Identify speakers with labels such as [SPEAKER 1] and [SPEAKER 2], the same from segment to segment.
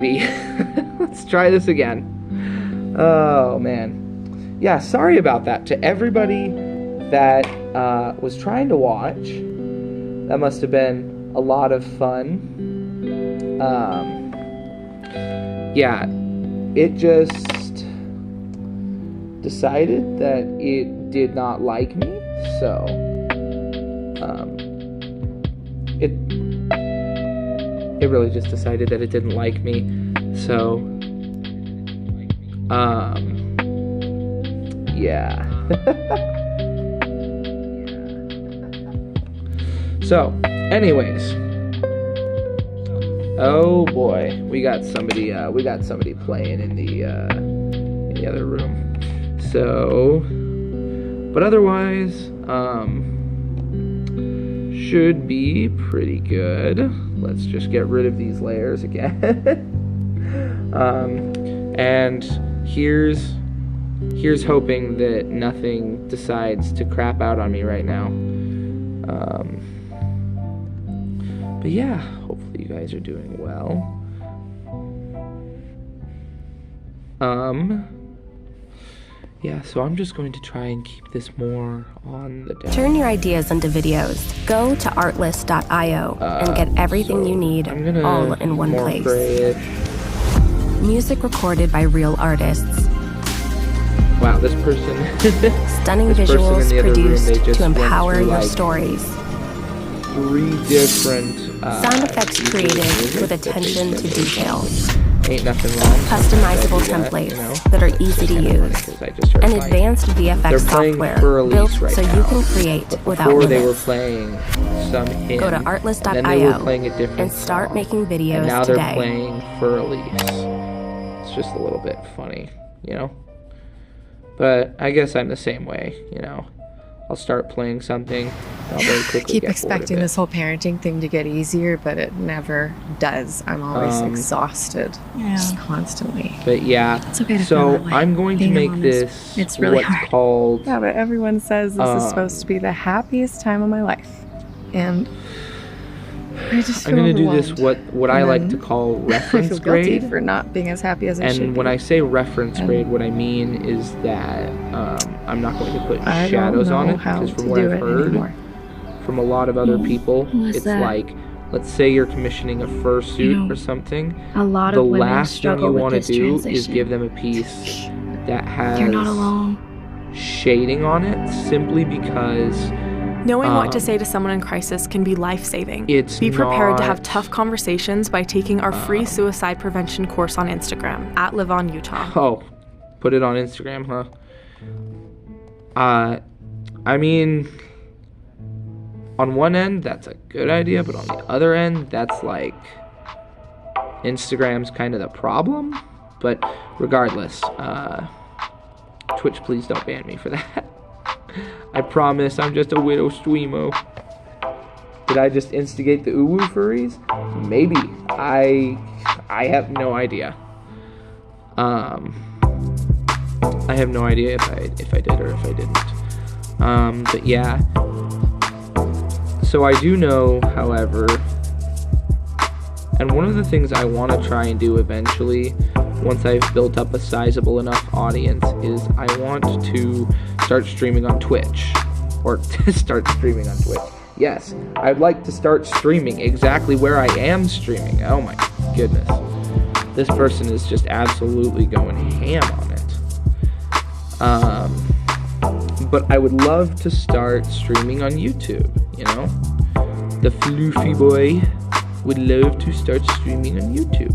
[SPEAKER 1] Let's try this again. Oh man. Yeah, sorry about that to everybody that was trying to watch. That must have been a lot of fun. Yeah, it just decided that it did not like me, so it really just decided that it didn't like me. So yeah. So anyways, oh boy, we got somebody playing in the other room. So, but otherwise, should be pretty good. Let's just get rid of these layers again. And here's hoping that nothing decides to crap out on me right now. But yeah, hopefully you guys are doing well. Yeah, so I'm just going to try and keep this more on the down.
[SPEAKER 2] Turn your ideas into videos. Go to artlist.io and get everything you need all in one place.
[SPEAKER 1] Grayish.
[SPEAKER 2] Music recorded by real artists.
[SPEAKER 1] Wow, this person.
[SPEAKER 2] Stunning
[SPEAKER 1] this
[SPEAKER 2] visuals
[SPEAKER 1] person
[SPEAKER 2] produced
[SPEAKER 1] room,
[SPEAKER 2] to empower
[SPEAKER 1] through,
[SPEAKER 2] your
[SPEAKER 1] like,
[SPEAKER 2] stories.
[SPEAKER 1] 3 different
[SPEAKER 2] sound effects created with attention to detail.
[SPEAKER 1] Ain't nothing wrong.
[SPEAKER 2] Customizable templates that are easy to use. An advanced VFX software built so you can create without limits.
[SPEAKER 1] Before they were playing some hymn.
[SPEAKER 2] Go to artlist.io
[SPEAKER 1] and they were playing a different
[SPEAKER 2] and start
[SPEAKER 1] song.
[SPEAKER 2] making videos
[SPEAKER 1] And now
[SPEAKER 2] today.
[SPEAKER 1] they're playing for Elise. It's just a little bit funny, you know? But I guess I'm the same way, you know? I'll start playing something, and I'll very quickly
[SPEAKER 3] keep
[SPEAKER 1] get
[SPEAKER 3] expecting
[SPEAKER 1] bored of it.
[SPEAKER 3] this whole parenting thing to get easier, but it never does. I'm always exhausted, just constantly.
[SPEAKER 1] But yeah,
[SPEAKER 3] It's okay to
[SPEAKER 1] so
[SPEAKER 3] feel that way.
[SPEAKER 1] I'm going to
[SPEAKER 3] Being a
[SPEAKER 1] make
[SPEAKER 3] mom
[SPEAKER 1] this
[SPEAKER 3] it's really
[SPEAKER 1] what's
[SPEAKER 3] hard.
[SPEAKER 1] called...
[SPEAKER 3] Yeah, but everyone says this is supposed to be the happiest time of my life, and I just
[SPEAKER 1] I'm
[SPEAKER 3] feel
[SPEAKER 1] going to do this
[SPEAKER 3] overwhelmed.
[SPEAKER 1] what I like to call
[SPEAKER 3] I
[SPEAKER 1] reference
[SPEAKER 3] feel guilty
[SPEAKER 1] grade.
[SPEAKER 3] for not being as happy as I should
[SPEAKER 1] And
[SPEAKER 3] be.
[SPEAKER 1] when I say reference grade, what I mean is that I'm not going to put
[SPEAKER 3] I don't
[SPEAKER 1] shadows on
[SPEAKER 3] know
[SPEAKER 1] it,
[SPEAKER 3] how
[SPEAKER 1] because from
[SPEAKER 3] to
[SPEAKER 1] what
[SPEAKER 3] do
[SPEAKER 1] I've
[SPEAKER 3] it
[SPEAKER 1] heard
[SPEAKER 3] anymore.
[SPEAKER 1] from a lot of other people,
[SPEAKER 4] What's
[SPEAKER 1] it's
[SPEAKER 4] that?
[SPEAKER 1] like, let's say you're commissioning a fursuit
[SPEAKER 4] You know,
[SPEAKER 1] or something.
[SPEAKER 4] A lot
[SPEAKER 1] The
[SPEAKER 4] of women
[SPEAKER 1] last thing
[SPEAKER 4] struggle
[SPEAKER 1] you
[SPEAKER 4] with
[SPEAKER 1] want to
[SPEAKER 4] this
[SPEAKER 1] do
[SPEAKER 4] transition.
[SPEAKER 1] is give them a piece that has
[SPEAKER 4] You're not alone.
[SPEAKER 1] shading on it, simply because
[SPEAKER 5] Knowing what to say to someone in crisis can be life-saving.
[SPEAKER 1] it's
[SPEAKER 5] Be prepared to have
[SPEAKER 1] not-
[SPEAKER 5] tough conversations by taking our free suicide prevention course on Instagram, @LiveOnUtah.
[SPEAKER 1] Oh, put it on Instagram, huh? I mean, on one end, that's a good idea, but on the other end, that's like, Instagram's kind of the problem. But regardless, Twitch, please don't ban me for that. I promise I'm just a widow streamo. Did I just instigate the uwu furries? Maybe. I have no idea. I have no idea if I did or if I didn't. But yeah. So I do know, however, and one of the things I want to try and do eventually, once I've built up a sizable enough audience, is I want to start streaming on Twitch. Or to start streaming on Twitch. Yes, I'd like to start streaming exactly where I am streaming. Oh my goodness. This person is just absolutely going ham on it. But I would love to start streaming on YouTube, you know? The floofy boy would love to start streaming on YouTube.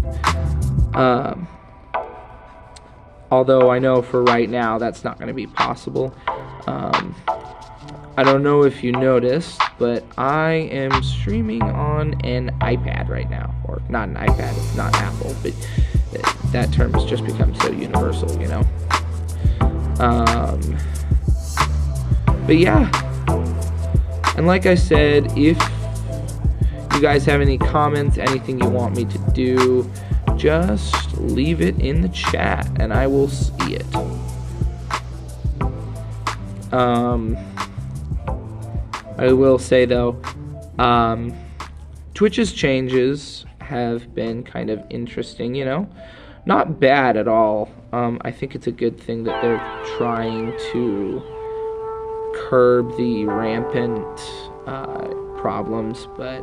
[SPEAKER 1] Although I know for right now that's not going to be possible. I don't know if you noticed, but I am streaming on an iPad right now. Or not an iPad, it's not Apple, but that term has just become so universal, you know? But yeah. And like I said, if you guys have any comments, anything you want me to do, just leave it in the chat and I will see it. I will say though, Twitch's changes have been kind of interesting, you know. Not bad at all. I think it's a good thing that they're trying to curb the rampant problems, but,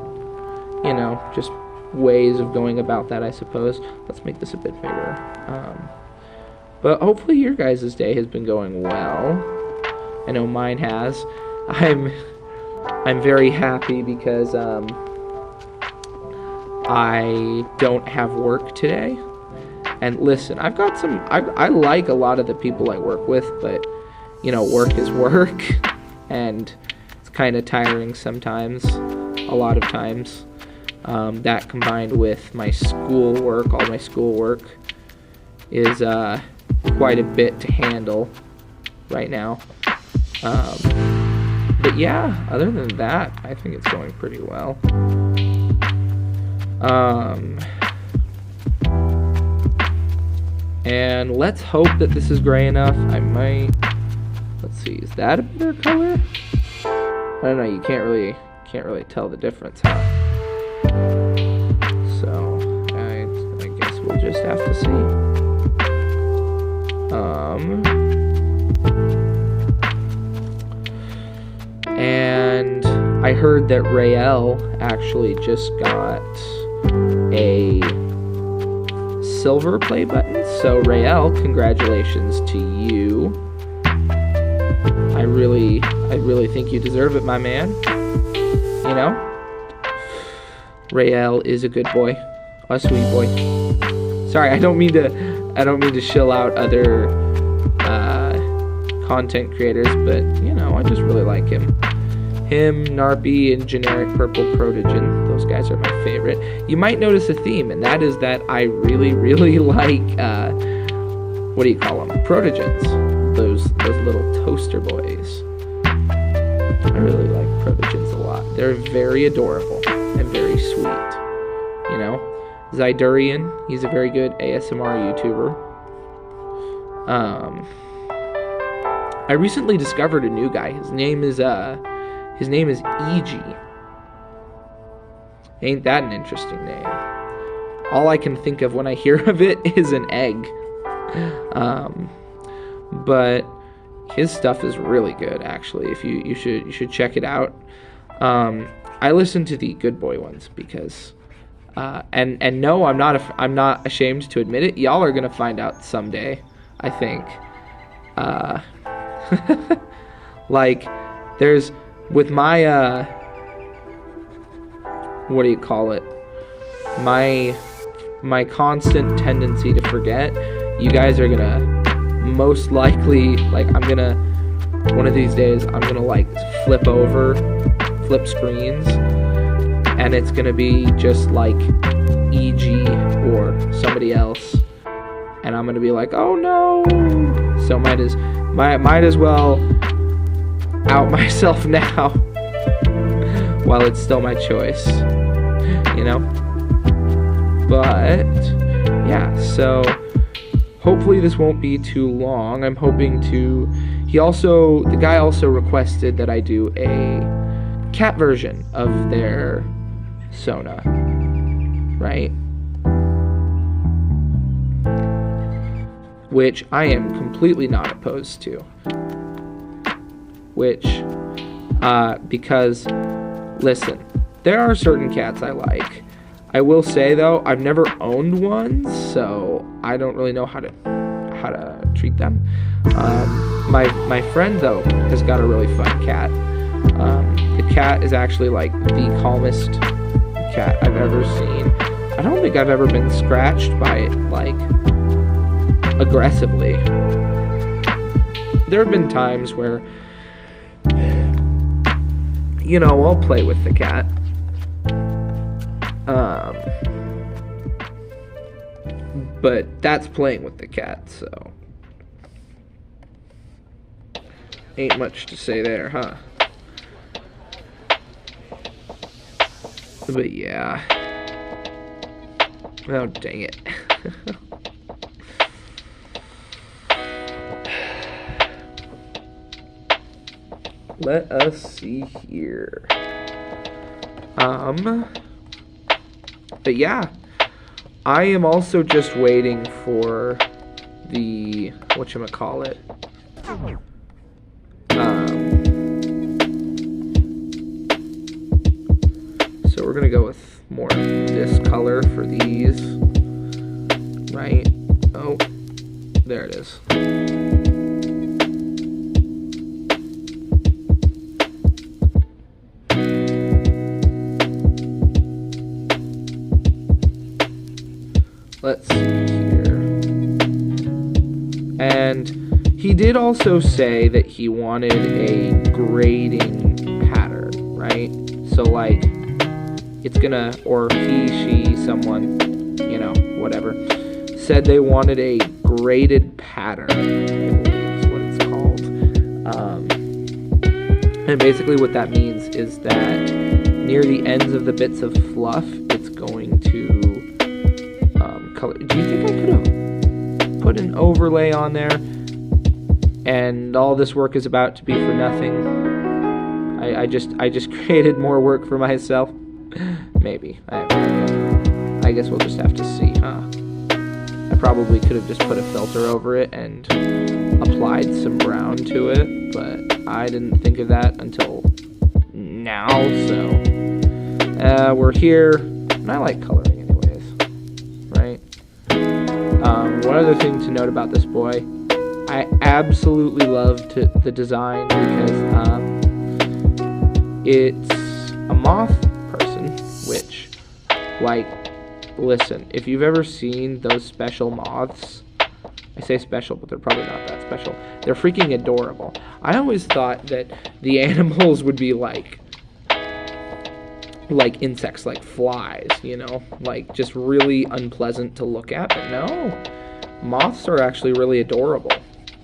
[SPEAKER 1] you know, just ways of going about that, I suppose. Let's make this a bit bigger. But hopefully your guys' day has been going well. I know mine has. I'm very happy because I don't have work today. And listen, I've got some, I like a lot of the people I work with, but, you know, work is work, and it's kind of tiring sometimes, a lot of times. That combined with my schoolwork, all my schoolwork, is quite a bit to handle right now. But yeah, other than that, I think it's going pretty well. And let's hope that this is gray enough. I might, let's see, is that a better color? I don't know, you can't really tell the difference, huh? So I guess we'll just have to see. And I heard that Rael actually just got a silver play button. So Rael, congratulations to you. I really think you deserve it, my man. You know? Rael is a good boy. A sweet boy. Sorry, I don't mean to shill out other content creators, but you know, I just really like him. Him, Narpy, and Generic Purple Protogen. Those guys are my favorite. You might notice a theme, and that is that I really like, what do you call them? Protogens. Those little toaster boys. I really like Protogens a lot. They're very adorable and very sweet. You know? Zydurian, he's a very good ASMR YouTuber. I recently discovered a new guy. His name is E.G. Ain't that an interesting name? All I can think of when I hear of it is an egg. But his stuff is really good, actually. If you should check it out. I listen to the good boy ones because, and no, I'm not ashamed to admit it. Y'all are gonna find out someday, I think. Like, there's with my what do you call it? My constant tendency to forget. You guys are gonna most likely, like, one of these days I'm gonna like flip screens, and it's gonna be just like EG or somebody else, and I'm gonna be like, oh no. So might as well out myself now while it's still my choice, you know. But yeah, so hopefully this won't be too long. I'm hoping to. The guy also requested that I do a cat version of their Sona, right? Which I am completely not opposed to. Because, listen, there are certain cats I like. I will say though, I've never owned one, so I don't really know how to treat them. My friend though has got a really fun cat. The cat is actually like the calmest cat I've ever seen. I don't think I've ever been scratched by it like aggressively. There have been times where, you know, I'll play with the cat. But that's playing with the cat, so ain't much to say there, huh? But yeah. Oh, dang it. Let us see here. But yeah. I am also just waiting for the whatchamacallit. So we're gonna go with more of this color for these, right? Oh, there it is. Let's see here. And he did also say that he wanted a grading pattern, right? So like, it's gonna, or he, she, someone, you know, whatever, said they wanted a graded pattern, I believe is what it's called. And basically what that means is that near the ends of the bits of fluff, it's going to color. Do you think I could have put an overlay on there and all this work is about to be for nothing? I just created more work for myself. Maybe. I have no idea. I guess we'll just have to see, huh? I probably could have just put a filter over it and applied some brown to it, but I didn't think of that until now, so we're here, and I like coloring anyways, right? One other thing to note about this boy, I absolutely loved the design because it's a moth person, which, like, listen, if you've ever seen those special moths, I say special, but they're probably not that special. They're freaking adorable. I always thought that the animals would be like insects, like flies, you know, like just really unpleasant to look at, but no, moths are actually really adorable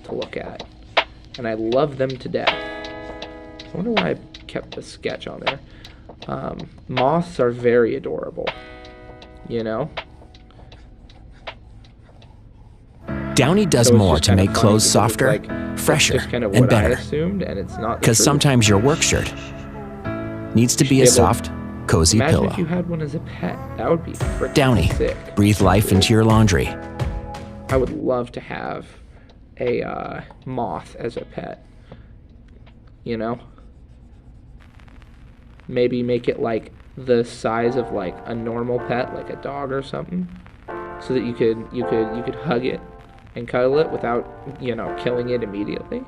[SPEAKER 1] to look at, and I love them to death. I wonder why I kept the sketch on there. Moths are very adorable, you know.
[SPEAKER 4] Downy does more to make clothes softer, fresher, and better. Because sometimes your work shirt needs to be a soft, cozy pillow.
[SPEAKER 1] Imagine if you had one as a pet. That would be freaking
[SPEAKER 4] Downy,
[SPEAKER 1] sick.
[SPEAKER 4] breathe life into your laundry.
[SPEAKER 1] I would love to have a moth as a pet. You know? Maybe make it like the size of like a normal pet, like a dog or something, so that you could hug it and cuddle it without, you know, killing it immediately.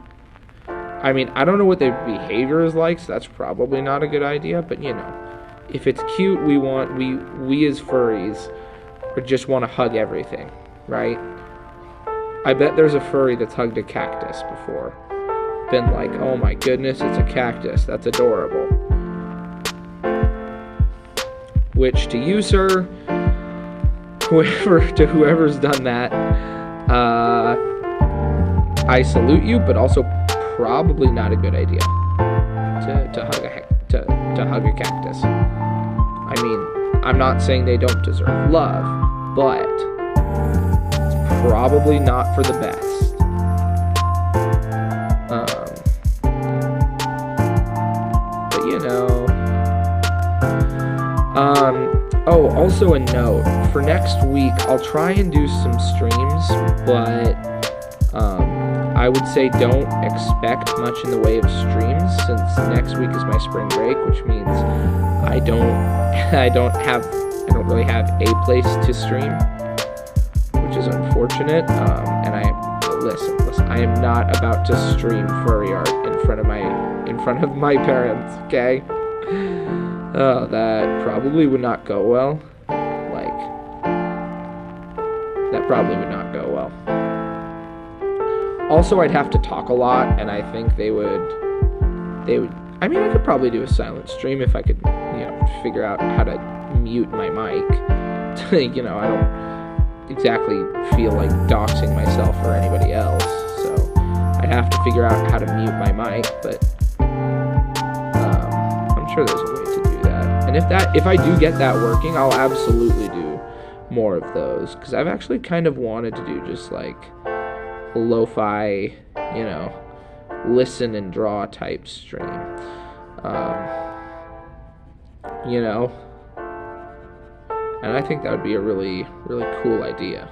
[SPEAKER 1] I mean, I don't know what their behavior is like, so that's probably not a good idea, but you know, if it's cute, we as furries just want to hug everything, right? I bet there's a furry that's hugged a cactus before. Been like, oh my goodness, it's a cactus, that's adorable. Which, to you, sir, whoever's done that, I salute you, but also probably not a good idea to hug a cactus. I mean, I'm not saying they don't deserve love, but it's probably not for the best. But you know. Oh, also a note, for next week, I'll try and do some streams, but, I would say don't expect much in the way of streams, since next week is my spring break, which means I don't really have a place to stream, which is unfortunate, and listen, I am not about to stream furry art in front of my parents, okay? Oh, that probably would not go well. That probably would not go well. Also, I'd have to talk a lot, and I think they would, I mean, I could probably do a silent stream if I could, you know, figure out how to mute my mic. You know, I don't exactly feel like doxing myself or anybody else, so I'd have to figure out how to mute my mic, but I'm sure there's a way to do that. And if I do get that working, I'll absolutely do more of those, because I've actually kind of wanted to do just like a lo-fi, you know, listen and draw type stream. You know, And I think that would be a really, really cool idea.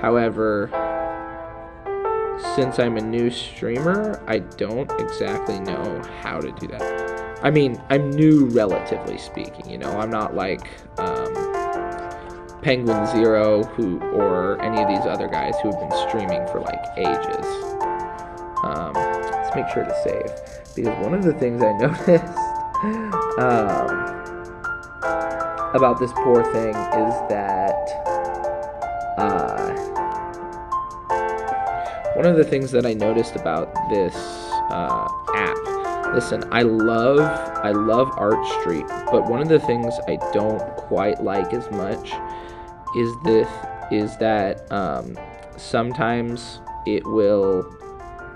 [SPEAKER 1] However, since I'm a new streamer, I don't exactly know how to do that. I mean, I'm new relatively speaking, you know, I'm not like Penguin Zero or any of these other guys who have been streaming for like ages. Let's make sure to save, because one of the things I noticed about this poor thing is that one of the things that I noticed about this app, listen, I love Art Street, but one of the things I don't quite like as much is that sometimes it will,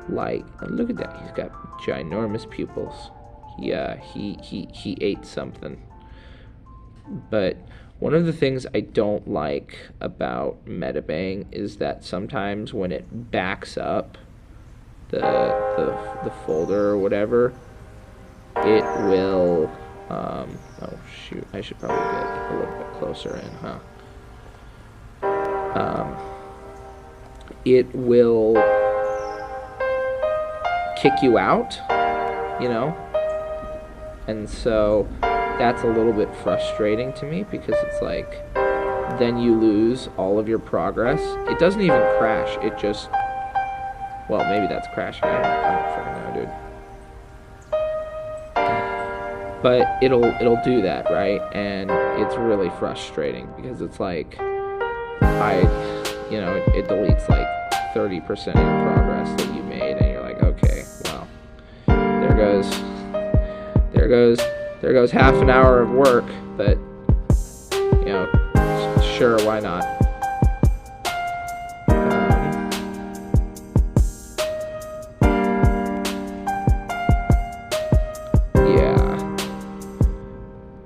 [SPEAKER 1] like, look at that, he's got ginormous pupils. Yeah, he ate something. But one of the things I don't like about Metabang is that sometimes when it backs up the folder or whatever, it will oh shoot, I should probably get a little bit closer in, huh? It will kick you out, you know? And so that's a little bit frustrating to me, because it's like, then you lose all of your progress. It doesn't even crash, it just, well, maybe that's crashing, I don't freaking know, dude. But it'll do that, right? And it's really frustrating, because it's like, you know, it deletes like 30% of your progress that you made, and you're like, okay, well, there goes half an hour of work, but, you know, sure, why not? Yeah.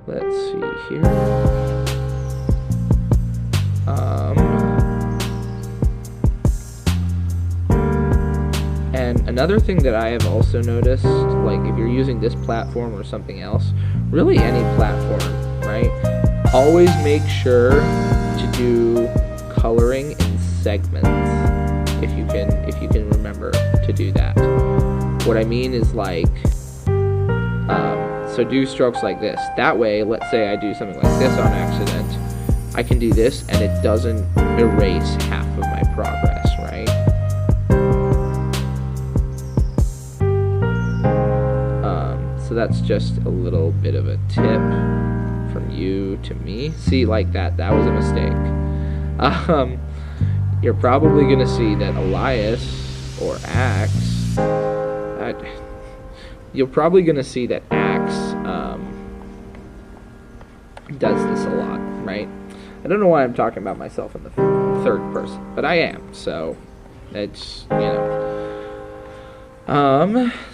[SPEAKER 1] Let's see here. And another thing that I have also noticed, like if you're using this platform or something else, really any platform, right? Always make sure to do coloring in segments if you can remember to do that. What I mean is, like, so do strokes like this. That way, let's say I do something like this on accident, I can do this and it doesn't erase half of my progress, right? So that's just a little bit of a tip from you to me. See, like that was a mistake. You're probably gonna see that Elias or Axe, you're probably gonna see that Axe does this a lot, right? I don't know why I'm talking about myself in the third person, but I am, so it's, you know.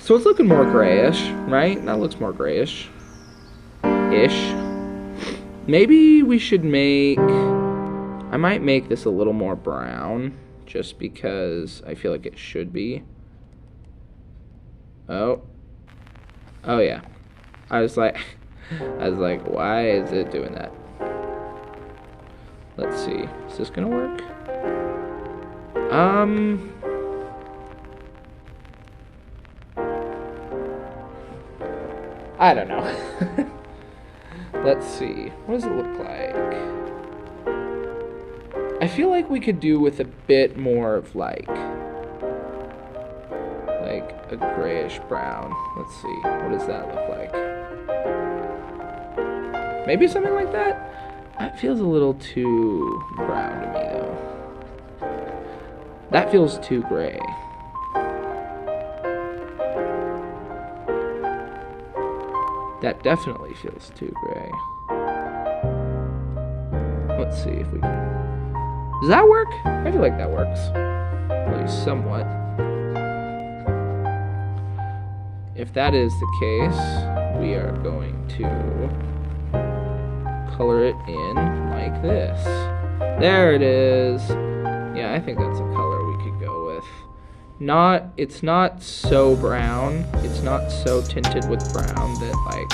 [SPEAKER 1] So it's looking more grayish, right? That looks more grayish-ish. Maybe we should I might make this a little more brown, just because I feel like it should be. Oh yeah. I was like, why is it doing that? Let's see. Is this gonna work? I don't know. Let's see. What does it look like? I feel like we could do with a bit more of like a grayish brown. Let's see. What does that look like? Maybe something like that? That feels a little too brown to me, though. That feels too gray. That definitely feels too gray. Let's see if we can... Does that work? I feel like that works. At least somewhat. If that is the case, we are going to color it in like this. There it is. Yeah, I think that's a color we could go with. It's not so brown. It's not so tinted with brown that, like,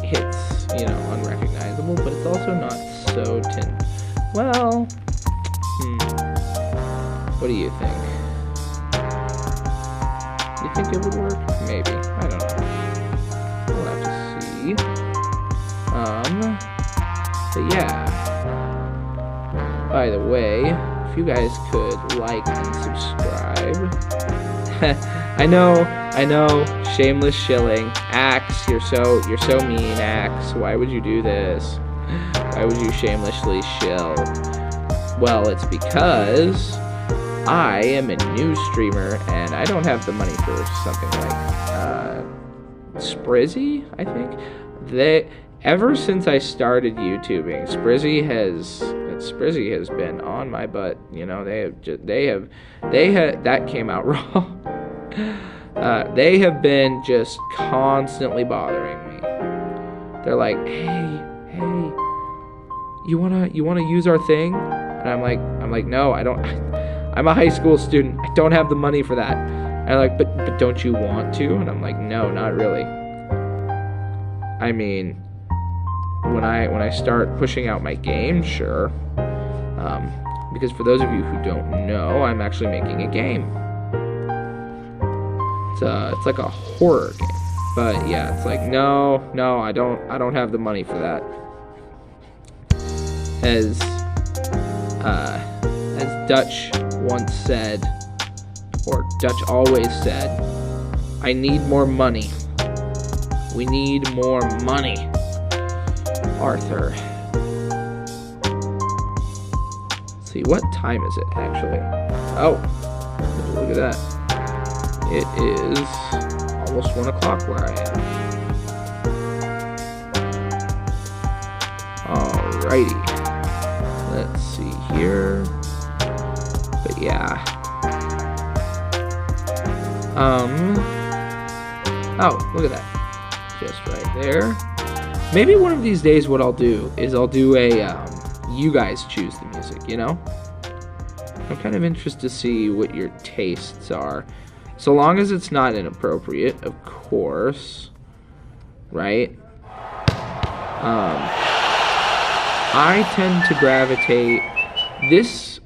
[SPEAKER 1] it's, you know, unrecognizable, but it's also not so well, what do you think? You think it would work? Maybe. I don't know. We'll have to see. But yeah. By the way, if you guys could like and subscribe. I know, shameless shilling. Axe, you're so mean, Axe. Why would you do this? Why would you shamelessly shill? Well, it's because I am a new streamer and I don't have the money for something like Sprizzy, I think. Ever since I started YouTubing, Sprizzy has been on my butt. You know, that came out wrong. They have been just constantly bothering me. They're like, hey, you wanna use our thing? And I'm like, no, I don't. I'm a high school student. I don't have the money for that. And they're like, but don't you want to? And I'm like, no, not really. I mean, when I start pushing out my game, sure. Because for those of you who don't know, I'm actually making a game. It's like a horror game. But yeah, it's like, no, I don't have the money for that. As Dutch once said, or Dutch always said, I need more money. We need more money, Arthur. Let's see, what time is it actually? Oh, look at that. It is almost 1 o'clock where I am. Alrighty. Let's see here. But yeah. Oh, look at that. Just right there. Maybe one of these days what I'll do is I'll do a, you guys choose the music, you know? I'm kind of interested to see what your tastes are. So long as it's not inappropriate, of course. Right? I tend to gravitate... This,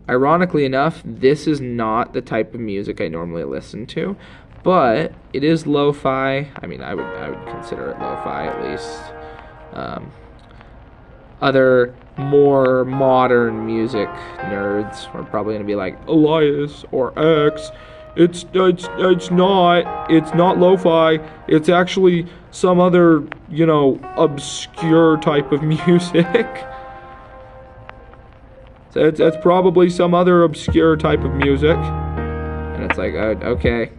[SPEAKER 1] ironically enough, this is not the type of music I normally listen to. But it is lo-fi. I mean, I would consider it lo-fi at least. Other more modern music nerds are probably gonna be like, Elias or X, it's not lo-fi. It's actually some other, you know, obscure type of music. So that's probably some other obscure type of music. And it's like, okay.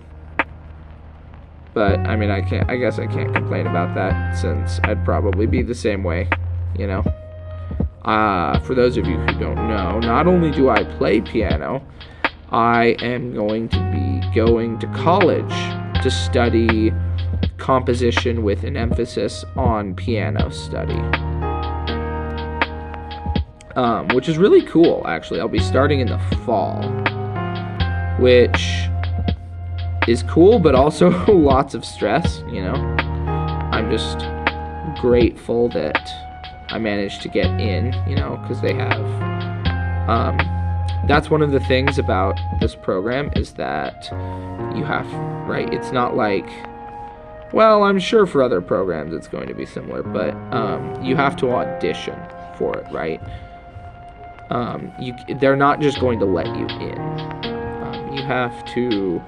[SPEAKER 1] But I mean, I guess I can't complain about that since I'd probably be the same way, you know. For those of you who don't know, not only do I play piano, I am going to be going to college to study composition with an emphasis on piano study. Which is really cool, actually. I'll be starting in the fall, which is cool, but also lots of stress, you know. I'm just grateful that I managed to get in, you know, because they have, that's one of the things about this program is that you have, right, it's not like, well, I'm sure for other programs it's going to be similar, but you have to audition for it, right? They're not just going to let you in. You have to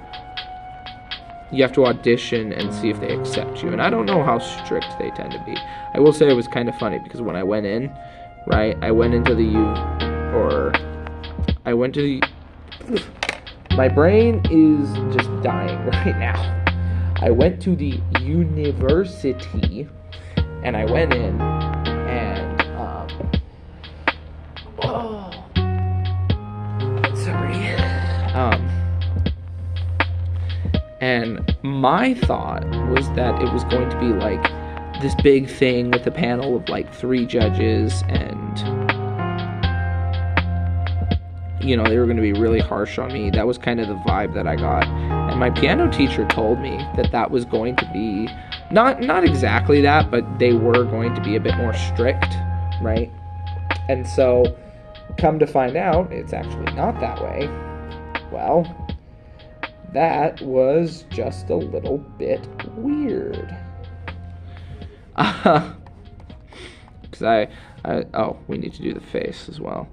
[SPEAKER 1] audition and see if they accept you. And I don't know how strict they tend to be. I will say it was kind of funny because when I went in, right, I went to the my brain is just dying right now. I went to the university and I went in and and my thought was that it was going to be like this big thing with a panel of like 3 judges and, you know, they were going to be really harsh on me. That was kind of the vibe that I got. And my piano teacher told me that that was going to be, not exactly that, but they were going to be a bit more strict, right? And so, come to find out, it's actually not that way. Well, that was just a little bit weird. Because oh, we need to do the face as well.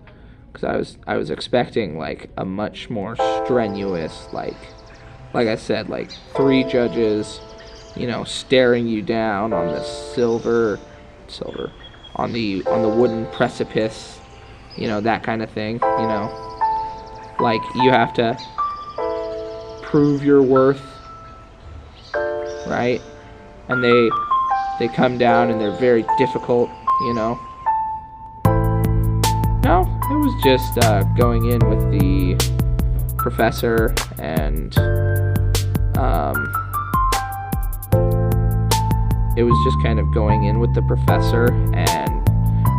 [SPEAKER 1] Because I was expecting like a much more strenuous, like I said, like 3 judges, you know, staring you down on the silver, on the wooden precipice, you know, that kind of thing, you know, like you have to prove your worth, right? And they come down and they're very difficult, you know. No, it was just going in with the professor, and it was just kind of going in with the professor, and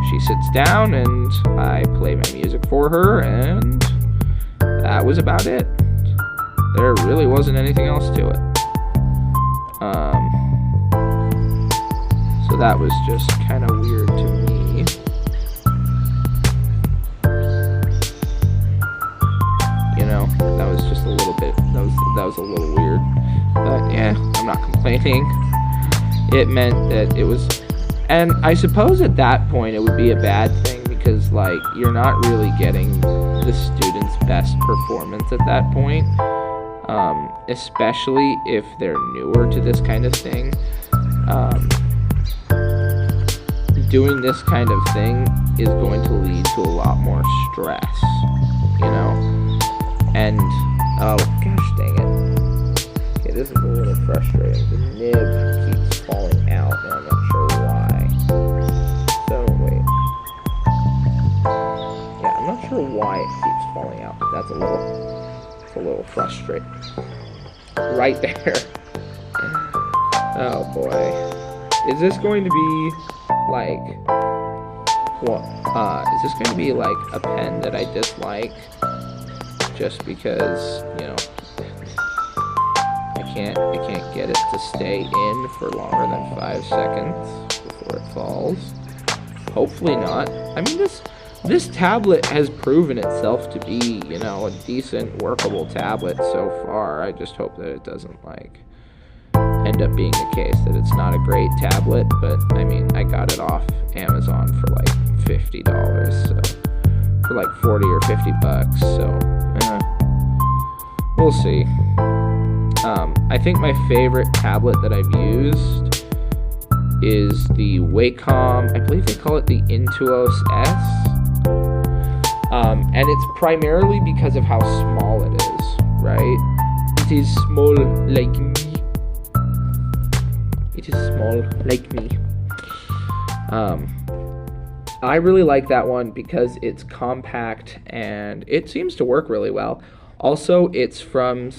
[SPEAKER 1] she sits down and I play my music for her, and that was about it. There really wasn't anything else to it. So that was just kind of weird to me. You know, that was just a little bit, that was a little weird. But yeah, I'm not complaining. It meant that it was, and I suppose at that point it would be a bad thing, because like you're not really getting the student's best performance at that point, especially if they're newer to this kind of thing. Doing this kind of thing is going to lead to a lot more stress, you know, and oh gosh dang it. Okay, this is a little frustrating. The nib keeps falling out and I'm not sure why. So wait. Yeah, I'm not sure why it keeps falling out. That's a little frustrating. Right there. Oh boy. Is this going to be like, what? Is this going to be like a pen that I dislike just because, you know, I can't get it to stay in for longer than 5 seconds before it falls? Hopefully not. I mean, this tablet has proven itself to be, you know, a decent workable tablet so far. I just hope that it doesn't like end up being the case that it's not a great tablet. But I mean, I got it off Amazon for like $50, so for like 40 or 50 bucks, so we'll see. I think my favorite tablet that I've used is the Wacom, I believe they call it the Intuos S, and it's primarily because of how small it is, right? It is small like me. It is small like me. I really like that one because it's compact and it seems to work really well. Also, it's from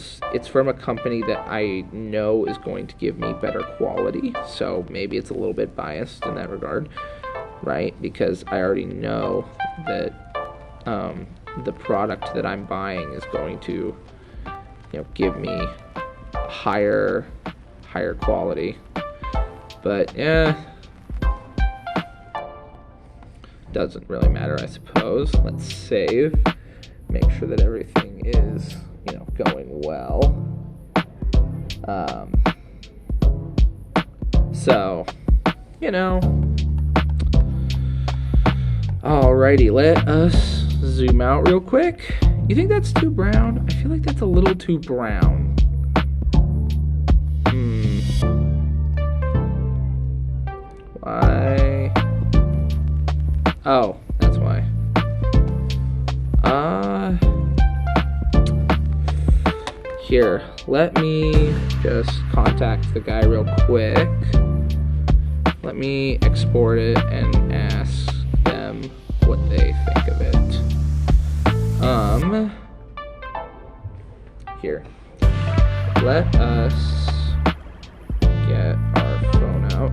[SPEAKER 1] a company that I know is going to give me better quality, so maybe it's a little bit biased in that regard, right? Because I already know that the product that I'm buying is going to, you know, give me higher quality. But yeah, doesn't really matter, I suppose. Let's save. Make sure that everything is, you know, going well. So, you know. Alrighty, let us zoom out real quick. You think that's too brown? I feel like that's a little too brown. Why? Oh, that's why. Here, let me just contact the guy real quick. Let me export it and ask them what they think of it. Here. Let us get our phone out.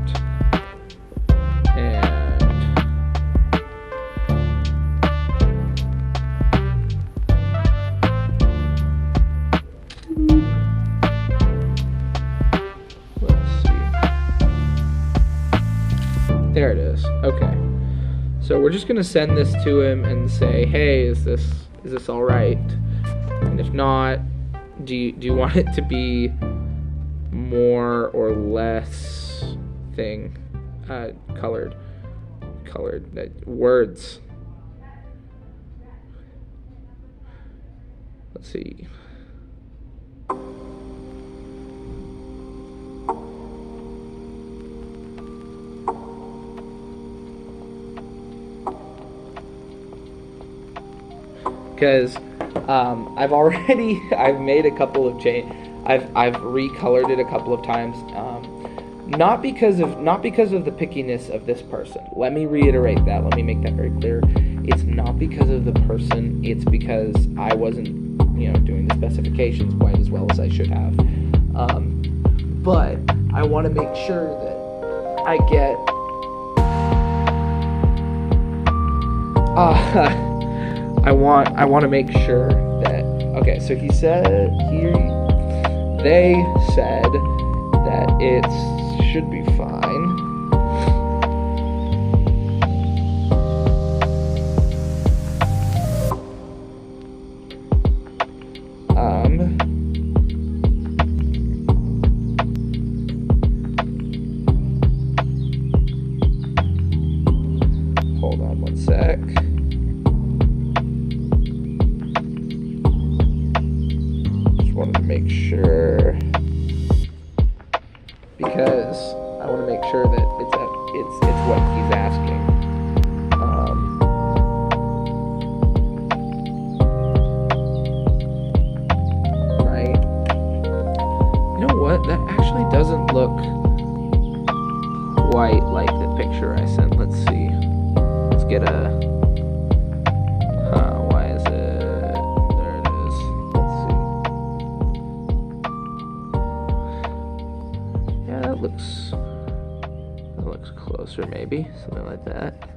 [SPEAKER 1] So we're just gonna send this to him and say, hey, is this all right? And if not, do you want it to be more or less thing, colored words? Let's see. Because I've made a couple of I've recolored it a couple of times, not because of the pickiness of this person. Let me reiterate that. Let me make that very clear. It's not because of the person. It's because I wasn't, doing the specifications quite as well as I should have. But I want to make sure that I get. I want to make sure that, okay, so he said here, they said that it should be fine. Hold on one sec. Wanted to make sure, because I want to make sure that it's what he's asking. Right? You know what? That actually doesn't look quite like the picture I sent. Let's see. Let's get a. Why is it? There it is. Let's see. Yeah, that looks closer, maybe. Something like that.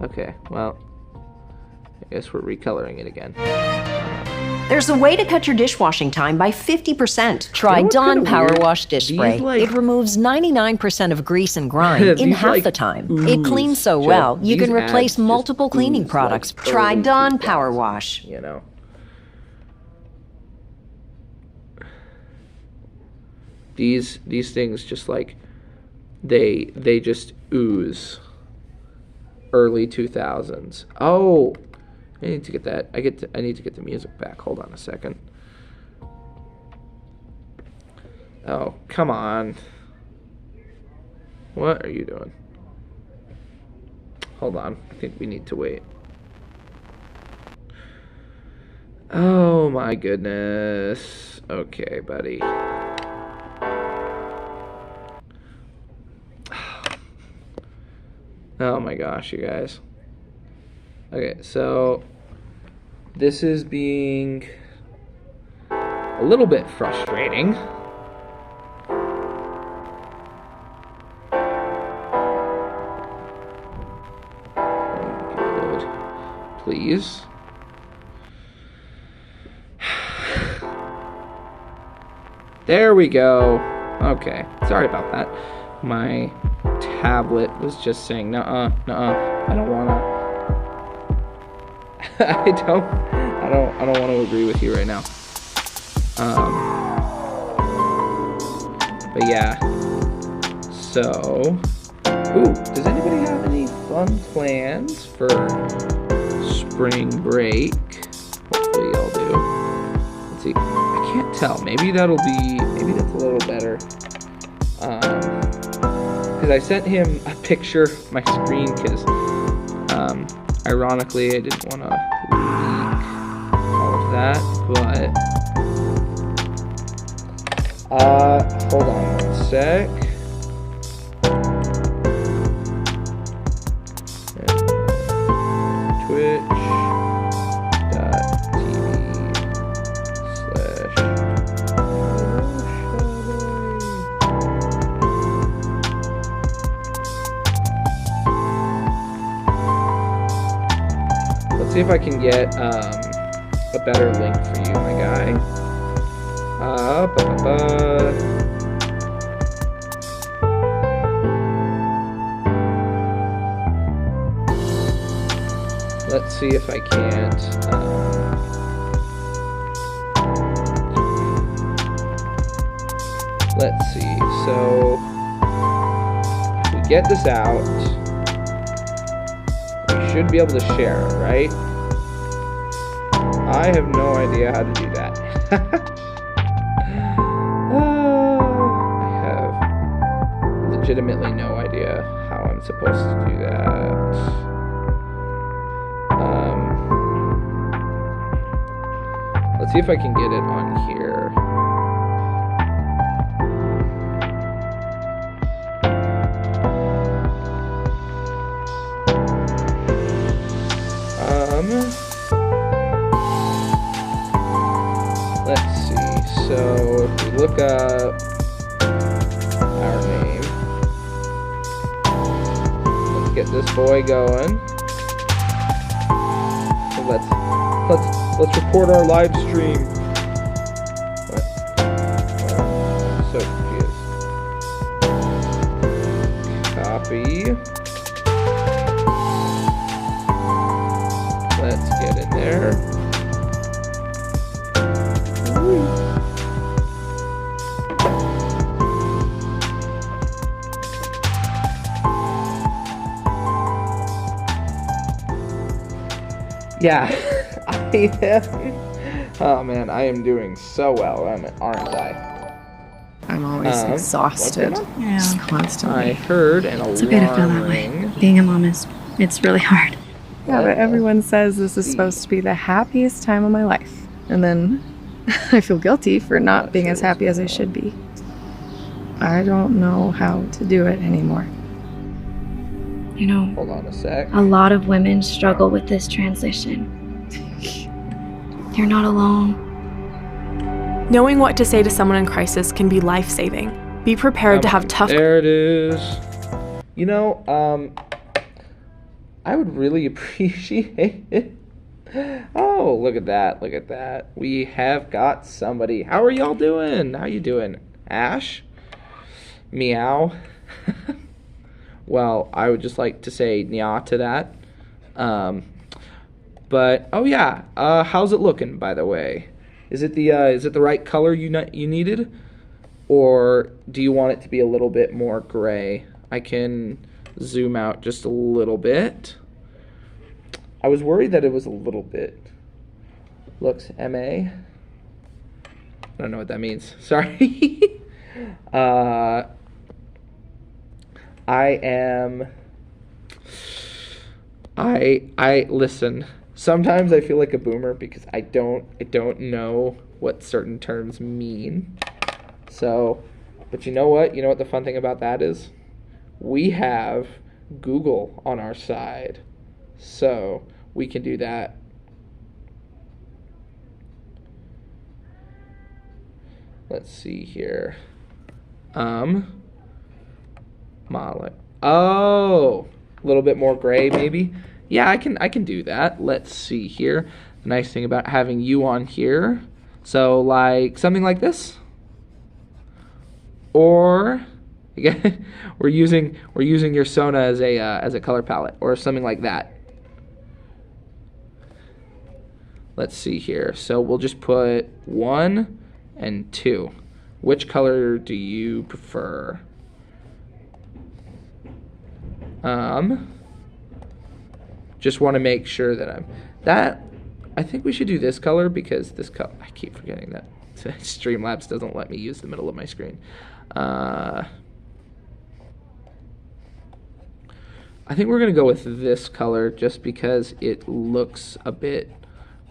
[SPEAKER 1] Okay, well, I guess we're recoloring it again.
[SPEAKER 6] There's a way to cut your dishwashing time by 50%. Try Dawn Power Wash Dish Spray. It removes 99% of grease and grime in half the time. It cleans so well, you can replace multiple cleaning products. Try Dawn Power Wash.
[SPEAKER 1] These things just like they just ooze early 2000s. Oh, I need to get that. I need to get the music back. Hold on a second. Oh, come on. What are you doing? Hold on. I think we need to wait. Oh my goodness. Okay, buddy. Oh my gosh, you guys. Okay, so this is being a little bit frustrating. Good. Please. There we go. Okay, sorry about that. My tablet was just saying, nuh-uh, I don't wanna. I don't want to agree with you right now. But yeah. So, does anybody have any fun plans for spring break? Hopefully y'all do. Let's see. I can't tell. Maybe that's a little better. Because I sent him a picture of my screen because, ironically, I didn't want to leak all of that, but, hold on one sec. See if I can get a better link for you, my guy. Let's see if I can't. Let's see. So we get this out. We should be able to share, right? I have no idea how to do that. I have legitimately no idea how I'm supposed to do that. Let's see if I can get it on here. Let's see. So if we look up our name, let's get this boy going. So let's report our live stream. What? I'm so confused. Copy. Let's get in there. Yeah, I am. Oh man, I am doing so well, aren't I?
[SPEAKER 3] I'm always exhausted.
[SPEAKER 2] Yeah.
[SPEAKER 3] Just constantly.
[SPEAKER 1] I heard an alarm
[SPEAKER 2] It's okay to feel that
[SPEAKER 1] ring.
[SPEAKER 2] way. Being a mom it's really hard.
[SPEAKER 3] Yeah, but everyone says this is supposed to be the happiest time of my life. And then I feel guilty for not being as happy as I should be. I don't know how to do it anymore.
[SPEAKER 2] You know,
[SPEAKER 1] Hold on a sec.
[SPEAKER 2] a lot of women struggle with this transition. You're not alone.
[SPEAKER 5] Knowing what to say to someone in crisis can be life-saving. Be prepared to have tough...
[SPEAKER 1] There it is. You know, I would really appreciate it. Oh, look at that. Look at that. We have got somebody. How are y'all doing? How you doing? Ash? Meow? Well, I would just like to say nya to that. But, oh yeah. How's it looking, by the way? Is it the right color you needed? Or do you want it to be a little bit more gray? I can zoom out just a little bit. I was worried that it was a little bit. Looks MA. I don't know what that means. Sorry. I listen. Sometimes I feel like a boomer because I don't know what certain terms mean. So, but you know what? You know what the fun thing about that is? We have Google on our side. So, we can do that. Let's see here. Molly. Oh, a little bit more gray maybe. Yeah, I can do that. Let's see here. The nice thing about having you on here. So like something like this. Or again, we're using your Sona as a color palette or something like that. Let's see here. So we'll just put 1 and 2. Which color do you prefer? Just want to make sure that I think we should do this color because this color, I keep forgetting that Streamlabs doesn't let me use the middle of my screen. I think we're going to go with this color just because it looks a bit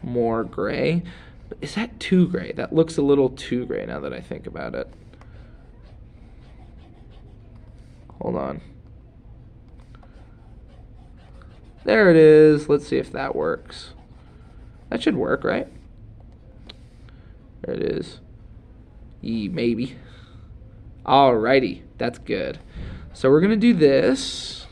[SPEAKER 1] more gray. But is that too gray? That looks a little too gray now that I think about it. Hold on. There it is. Let's see if that works. That should work, right? There it is. Maybe. Alrighty. That's good. So we're going to do this.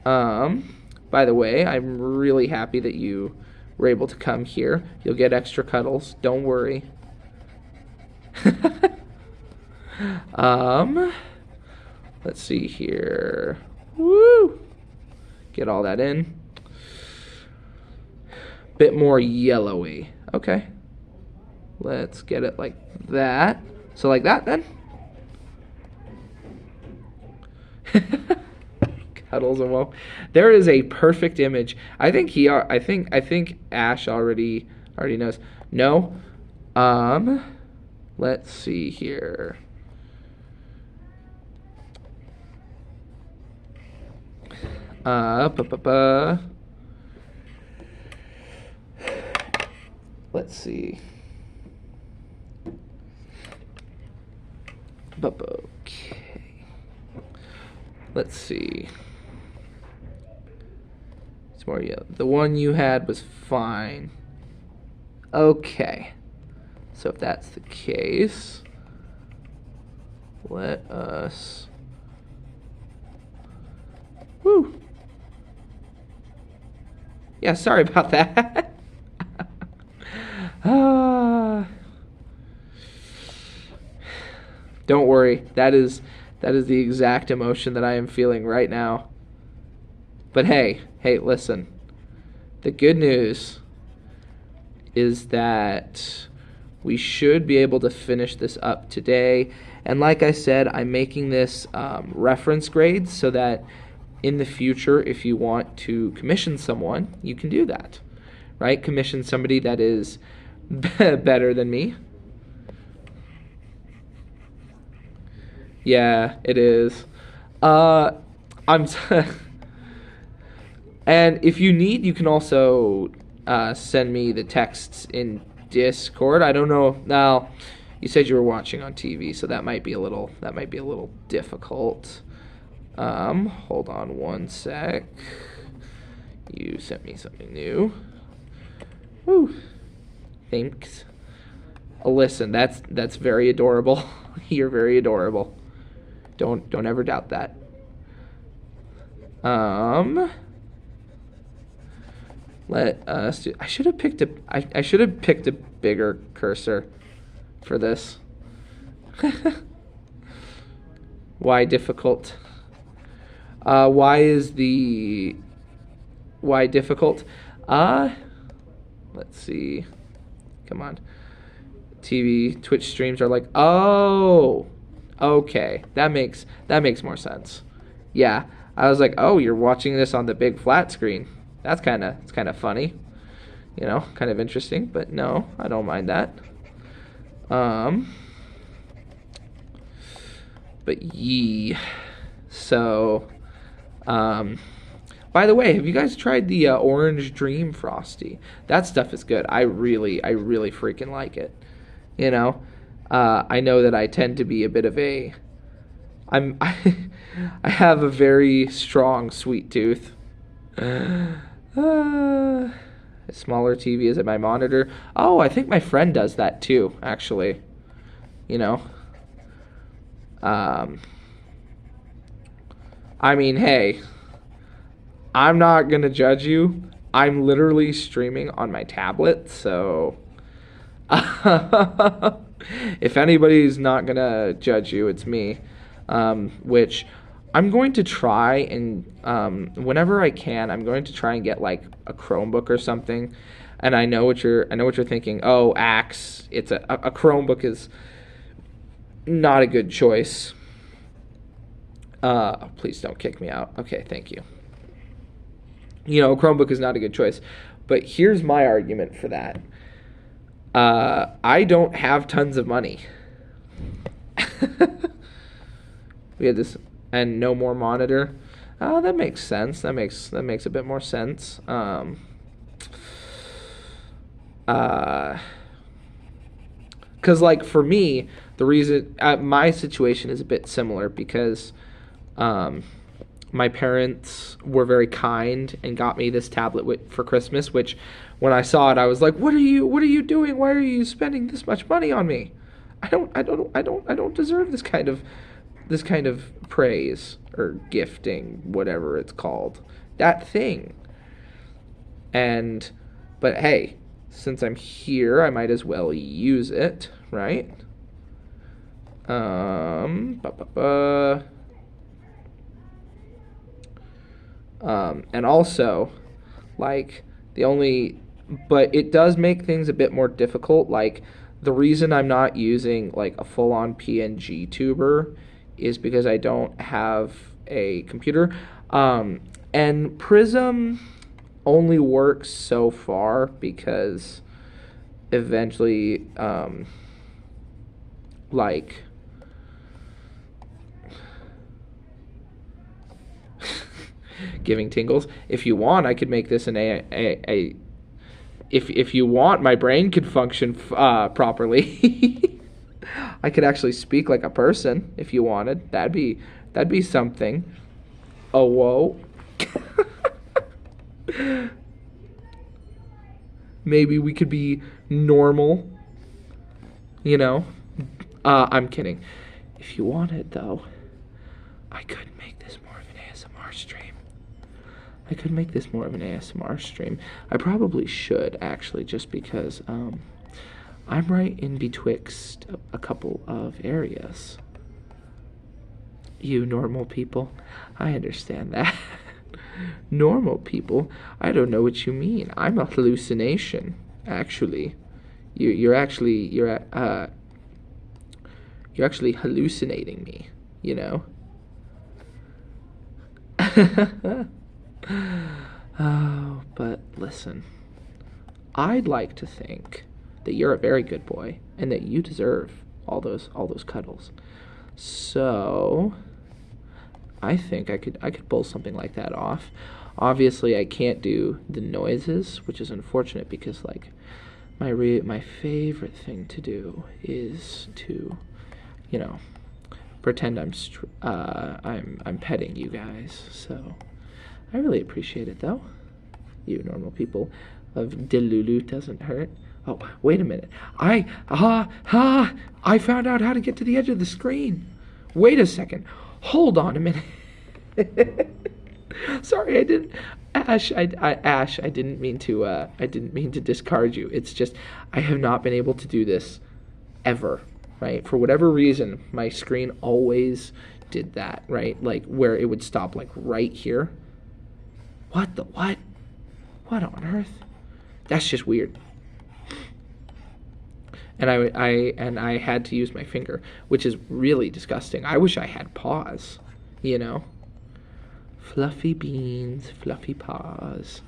[SPEAKER 1] By the way, I'm really happy that you were able to come here. You'll get extra cuddles. Don't worry. Let's see here. Woo! Get all that in. bit more yellowy. Okay. Let's get it like that. So like that then. Cuddles and woe. There is a perfect image. I think Ash already knows. No. Let's see here. Let's see. Okay. Let's see. It's more yellow. The one you had was fine. Okay. So if that's the case, let us. Woo. Yeah, sorry about that. Don't worry. That is the exact emotion that I am feeling right now. But hey, listen. The good news is that we should be able to finish this up today. And like I said, I'm making this reference grades so that in the future, if you want to commission someone, you can do that, right? Commission somebody that is better than me. Yeah, it is. And if you need, you can also send me the texts in Discord. I don't know. Now, you said you were watching on TV, so that might be a little difficult. Hold on one sec. You sent me something new. Woo. Thanks. Oh, listen, that's very adorable. You're very adorable. Don't ever doubt that. Let us do, I should have picked a bigger cursor for this. Why difficult? Why difficult? Let's see. Come on. TV, Twitch streams are like, oh, okay. That makes more sense. Yeah. I was like, oh, you're watching this on the big flat screen. It's kind of funny. You know, kind of interesting, but no, I don't mind that. But so, by the way, have you guys tried the Orange Dream Frosty? That stuff is good. I really freaking like it. You know, I know that I tend to be a bit of a, I have a very strong sweet tooth. A smaller TV is at my monitor. Oh, I think my friend does that too, actually. You know. I mean, hey, I'm not gonna judge you. I'm literally streaming on my tablet, so if anybody's not gonna judge you, it's me. Which I'm going to try and whenever I can, I'm going to try and get like a Chromebook or something. And I know what you're thinking. Oh, Axe, it's a Chromebook is not a good choice. Please don't kick me out. Okay, thank you. You know, Chromebook is not a good choice. But here's my argument for that. I don't have tons of money. We had this, and no more monitor. Oh, that makes sense. That makes a bit more sense. Because like for me, the reason my situation is a bit similar because my parents were very kind and got me this tablet for Christmas, which when I saw it, I was like, what are you doing? Why are you spending this much money on me? I don't deserve this kind of praise or gifting, whatever it's called. That thing. But hey, since I'm here, I might as well use it, right? And also, like, the only but it does make things a bit more difficult. Like, the reason I'm not using like a full-on PNG tuber is because I don't have a computer. And Prism only works so far because eventually, like, giving tingles. If you want, I could make this an if you want, my brain could function properly. I could actually speak like a person if you wanted. That'd be something. Oh, whoa. Maybe we could be normal. You know? I'm kidding. If you wanted, though, I could make this more of an ASMR stream. I probably should, actually, just because I'm right in betwixt a couple of areas. You normal people, I understand that. Normal people, I don't know what you mean. I'm a hallucination, actually. You're actually hallucinating me, you know? Oh, but listen, I'd like to think that you're a very good boy and that you deserve all those cuddles. So I think I could pull something like that off. Obviously, I can't do the noises, which is unfortunate because like my favorite thing to do is to, you know, pretend I'm petting you guys. So I really appreciate it, though. You normal people of Delulu doesn't hurt. Oh, wait a minute. I found out how to get to the edge of the screen. Wait a second. Hold on a minute. Sorry, I didn't. Ash, I didn't mean to discard you. It's just I have not been able to do this ever, right? For whatever reason, my screen always did that, right? Like where it would stop like right here. What the what? What on earth? That's just weird. And I had to use my finger, which is really disgusting. I wish I had paws, you know? Fluffy beans, fluffy paws.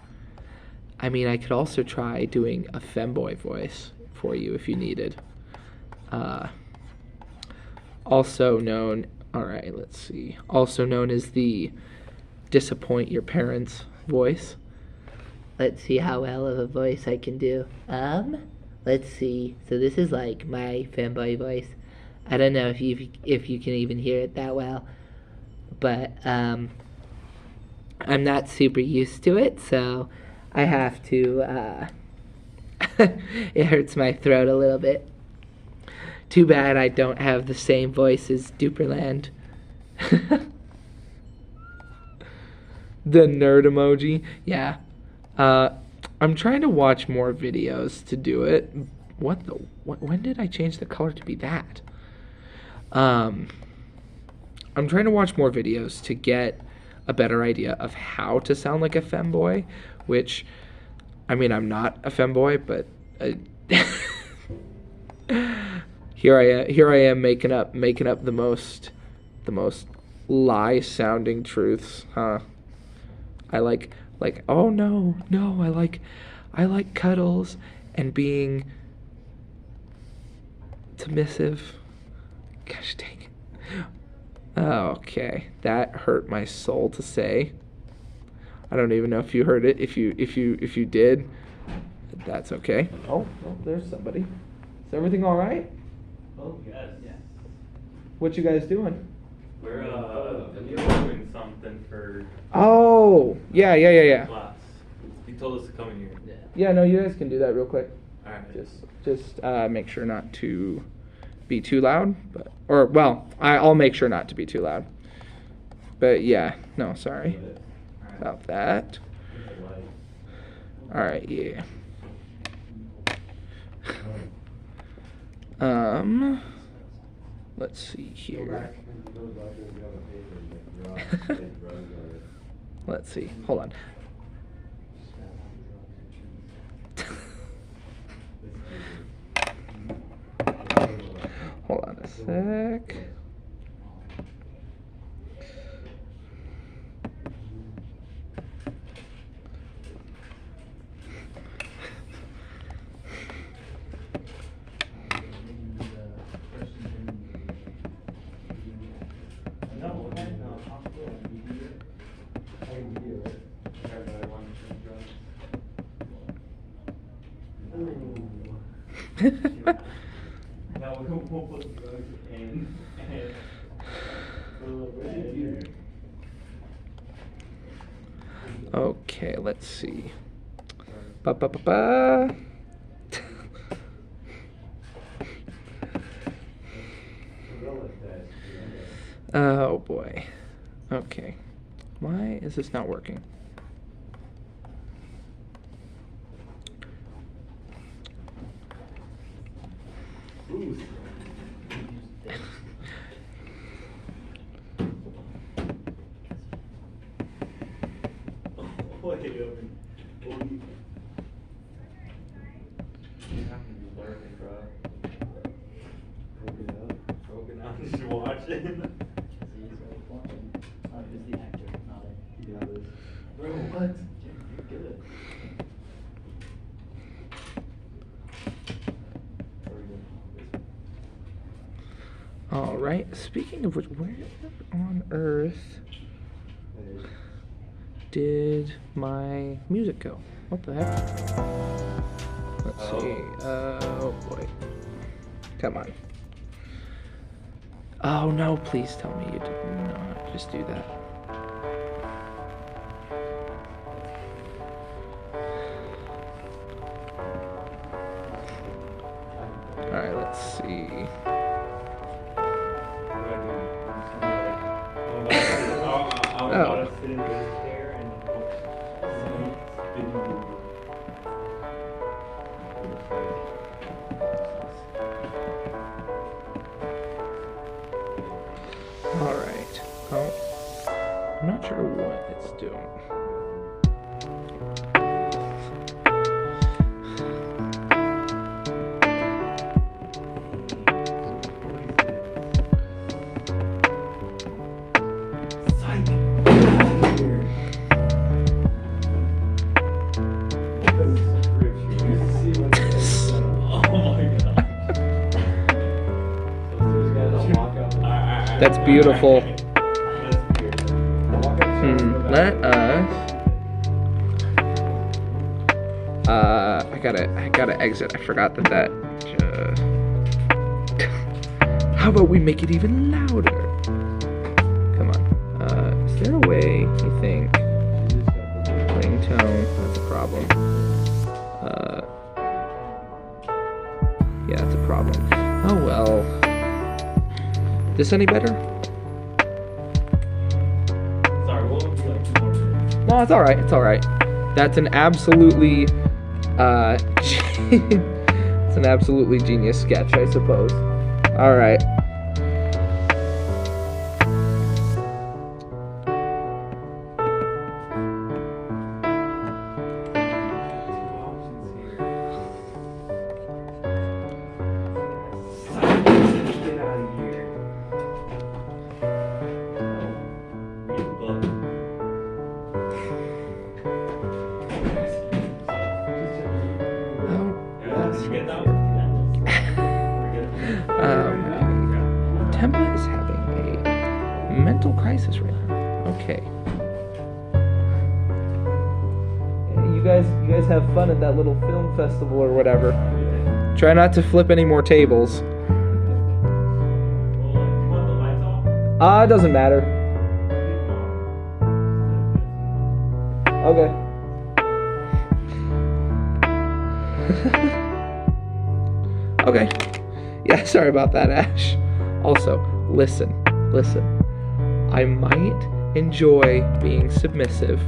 [SPEAKER 1] I mean, I could also try doing a femboy voice for you if you needed. Also known, alright, let's see. Also known as the disappoint your parents voice. Let's see how well of a voice I can do. Let's see. So this is like my femboy voice. I don't know if you can even hear it that well, but I'm not super used to it, so I have to. It hurts my throat a little bit. Too bad I don't have the same voice as Duperland. The nerd emoji, yeah. I'm trying to watch more videos to do it. When did I change the color to be that? I'm trying to watch more videos to get a better idea of how to sound like a femboy, which, I mean, I'm not a femboy, but here I am making up the most lie sounding truths, huh? I like oh no, I like cuddles and being submissive. Gosh dang it. Okay, that hurt my soul to say. I don't even know if you heard it. If you did, that's okay. Oh, there's somebody. Is everything all right?
[SPEAKER 7] Oh yes. Yeah.
[SPEAKER 1] What you guys doing?
[SPEAKER 7] We're doing something for.
[SPEAKER 1] Oh, yeah.
[SPEAKER 7] Class. He told us to come in here.
[SPEAKER 1] Yeah, no, you guys can do that real quick.
[SPEAKER 7] All right.
[SPEAKER 1] Just make sure not to be too loud, I'll make sure not to be too loud. But yeah, no, sorry about that. All right, yeah. Let's see here. Let's see. Hold on. sec. Okay, let's see. Ba ba ba ba. Oh boy. Okay. Why is this not working? All right. Speaking of which, where on earth did my music go? What the heck? Let's see. Oh boy. Come on. Oh no, please tell me you did not just do that. Alright, let's see. Oh. Alright. Oh. I'm not sure what it's doing. That's beautiful. Let us. I gotta exit. I forgot that. How about we make it even louder? Come on. Is there a way you think? Ringtone. That's a problem. Yeah, it's a problem. Oh well. This any better?
[SPEAKER 7] Sorry, what would you like to more?
[SPEAKER 1] No, it's alright, it's alright. That's an absolutely, it's an absolutely genius sketch, I suppose. Alright. Template is having a mental crisis right now. Okay. You guys have fun at that little film festival or whatever. Try not to flip any more tables. It doesn't matter. Okay. Okay. Yeah, sorry about that, Ash. Also, listen. I might enjoy being submissive,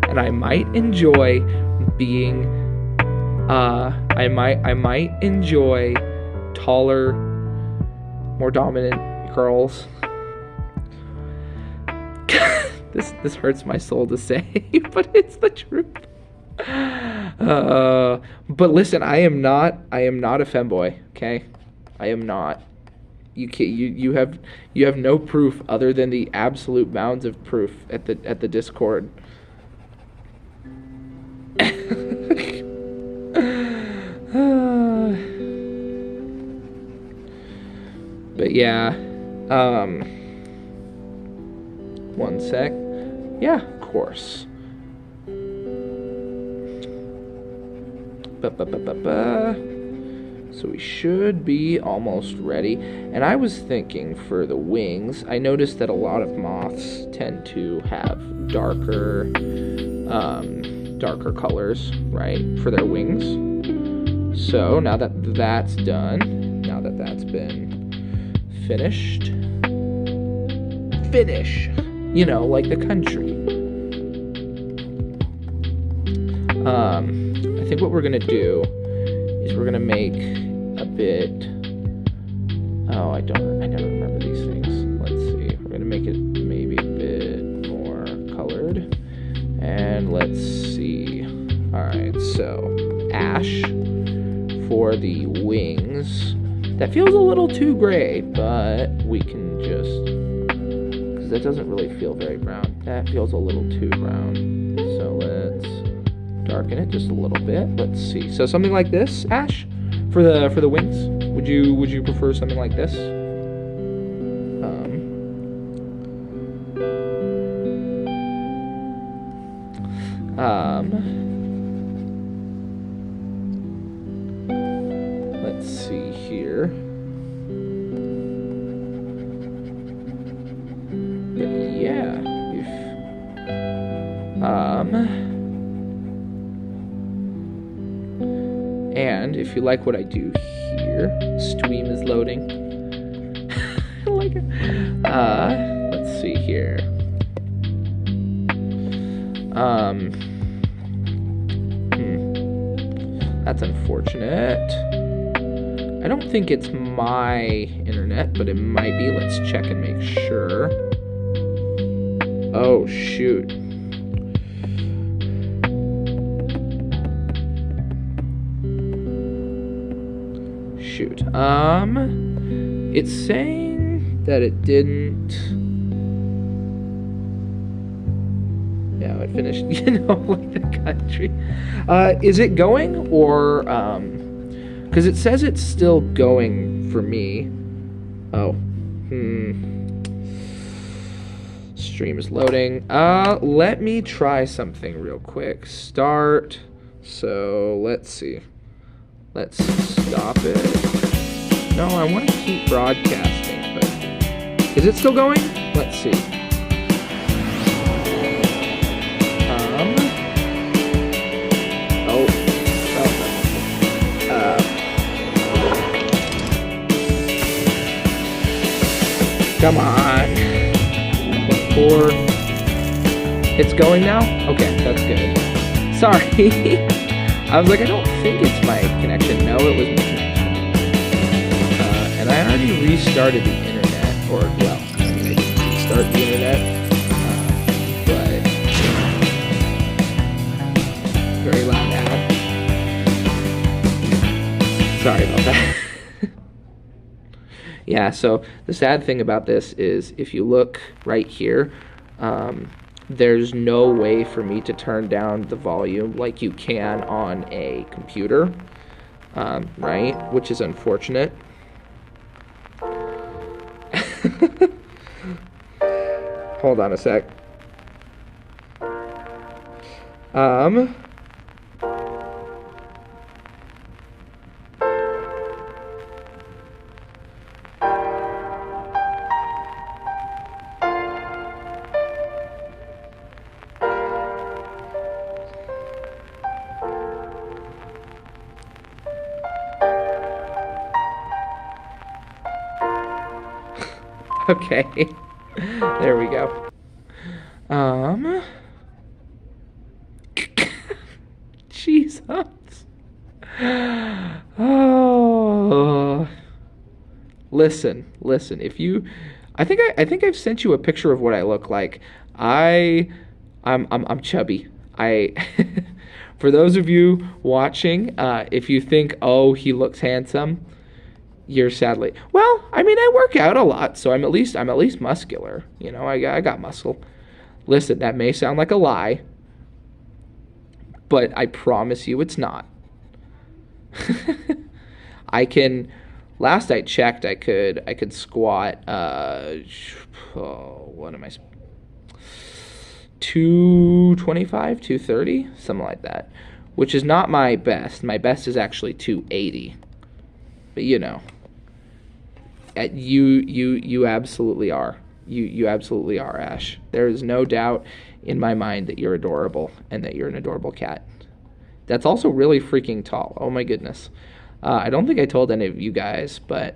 [SPEAKER 1] and I might enjoy being, I might enjoy taller, more dominant girls. This hurts my soul to say, but it's the truth. But listen, I am not a femboy, okay? I am not. you have no proof other than the absolute bounds of proof at the Discord. But yeah, one sec. Yeah, of course. So we should be almost ready. And I was thinking for the wings, I noticed that a lot of moths tend to have darker colors, right, for their wings. So now that that's done, now that that's been finished, finish, you know, like the country. I think what we're gonna do is we're gonna make a bit. Oh, I never remember these things. Let's see. We're gonna make it maybe a bit more colored, and let's see. All right, so ash for the wings. That feels a little too gray, but we can just, because that doesn't really feel very brown. That feels a little too brown. So let's darken it just a little bit. Let's see. So something like this, Ash, for the wings. Would you prefer something like this? Let's see here. But yeah, and if you like what I do here, stream is loading. I like it. Let's see here. That's unfortunate. I don't think it's my internet, but it might be. Let's check and make sure. Oh, shoot. Shoot. It's saying that it didn't. Yeah, it finished, you know, like the country. Is it going, or, because it says it's still going for me. Oh. Stream is loading. Let me try something real quick. Start. So, let's see. Let's stop it. No, I want to keep broadcasting, but is it still going? Let's see. Come on. 4. It's going now? Okay, that's good. Sorry. I was like, I don't think it's my connection. No, it was my connection. And I already restarted the internet. Or, well, I mean, I didn't restart the internet. But very loud ad. Sorry about that. Yeah, so the sad thing about this is if you look right here, there's no way for me to turn down the volume like you can on a computer, right? Which is unfortunate. Hold on a sec. Okay, there we go. Jesus. Oh. Listen. If you, I think I've sent you a picture of what I look like. I'm chubby. For those of you watching, if you think, oh, he looks handsome, You're sadly... Well, I mean, I work out a lot, so I'm at least muscular. You know, I got muscle. Listen, that may sound like a lie, but I promise you it's not. I can... Last I checked, I could squat, what am I... 225, 230, something like that, which is not my best. My best is actually 280. But you know, you absolutely are. You absolutely are, Ash. There is no doubt in my mind that you're adorable and that you're an adorable cat. That's also really freaking tall. Oh my goodness. I don't think I told any of you guys, but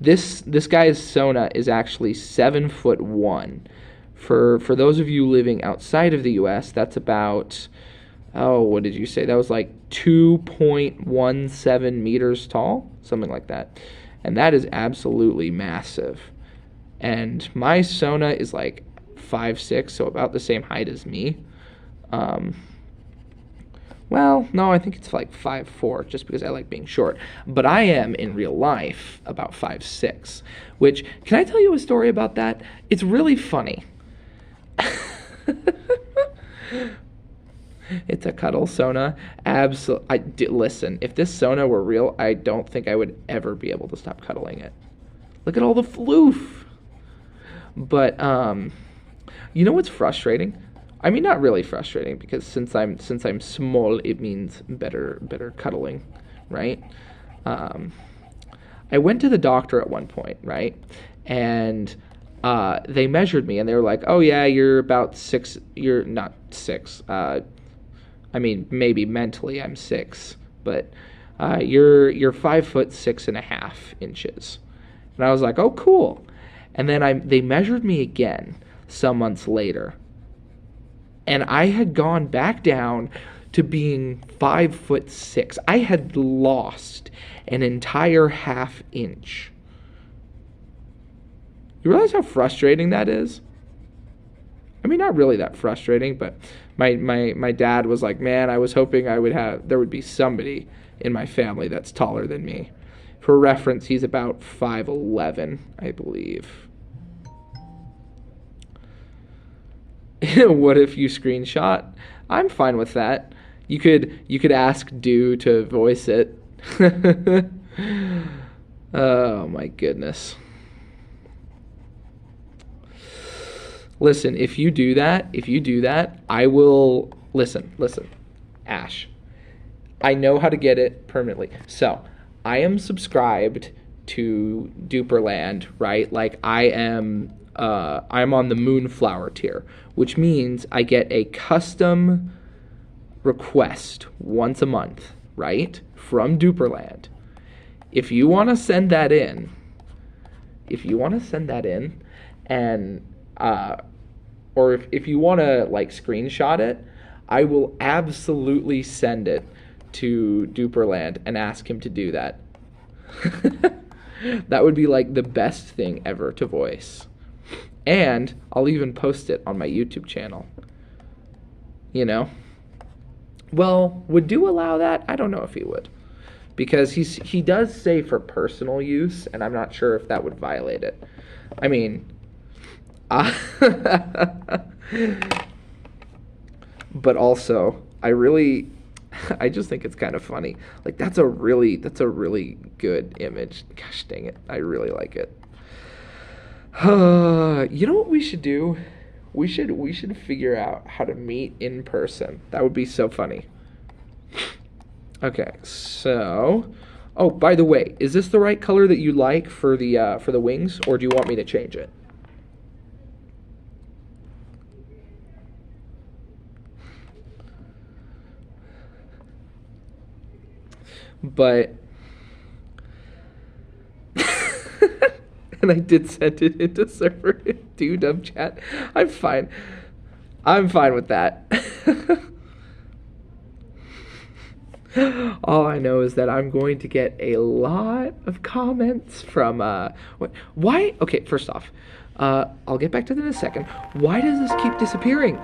[SPEAKER 1] this guy's Sona is actually 7'1". For those of you living outside of the U.S., that's about, what did you say? That was like 2.17 meters tall, something like that. And that is absolutely massive. And my Sona is like 5'6", so about the same height as me. Well, no, I think it's like 5'4", just because I like being short. But I am, in real life, about 5'6", which, can I tell you a story about that? It's really funny. It's a cuddle Sona. Listen, if this Sona were real, I don't think I would ever be able to stop cuddling it. Look at all the floof. But you know what's frustrating? I mean, not really frustrating, because since I'm small, it means better cuddling, right? I went to the doctor at one point, right? And they measured me, and they were like, "Oh yeah, you're about 6. You're not 6. I mean, maybe mentally I'm 6, but you're 5'6.5" And I was like, "Oh, cool." And then they measured me again some months later, and I had gone back down to being 5'6". I had lost an entire ½ inch. You realize how frustrating that is? I mean, not really that frustrating, but my dad was like, "Man, I was hoping there would be somebody in my family that's taller than me." For reference, he's about 5'11", I believe. What if you screenshot? I'm fine with that. You could ask Do to voice it. Oh my goodness. Listen, if you do that, I will... Listen, Ash. I know how to get it permanently. So, I am subscribed to Duperland, right? Like, I'm on the Moonflower tier, which means I get a custom request once a month, right? From Duperland. If you want to send that in, and... or if you want to like screenshot it, I will absolutely send it to Duperland and ask him to do that. That would be like the best thing ever to voice. And I'll even post it on my YouTube channel. You know? Well, would Do allow that? I don't know if he would. Because he does say for personal use, and I'm not sure if that would violate it. I mean... But also, I just think it's kind of funny. Like, that's a really good image. Gosh dang it, I really like it. You know what we should do? We should figure out how to meet in person. That would be so funny. Okay, so, oh, by the way, is this the right color that you like for the wings, or do you want me to change it? But, and I did send it into server dub chat. I'm fine with that. All I know is that I'm going to get a lot of comments from, why? Okay, first off, I'll get back to that in a second. Why does this keep disappearing?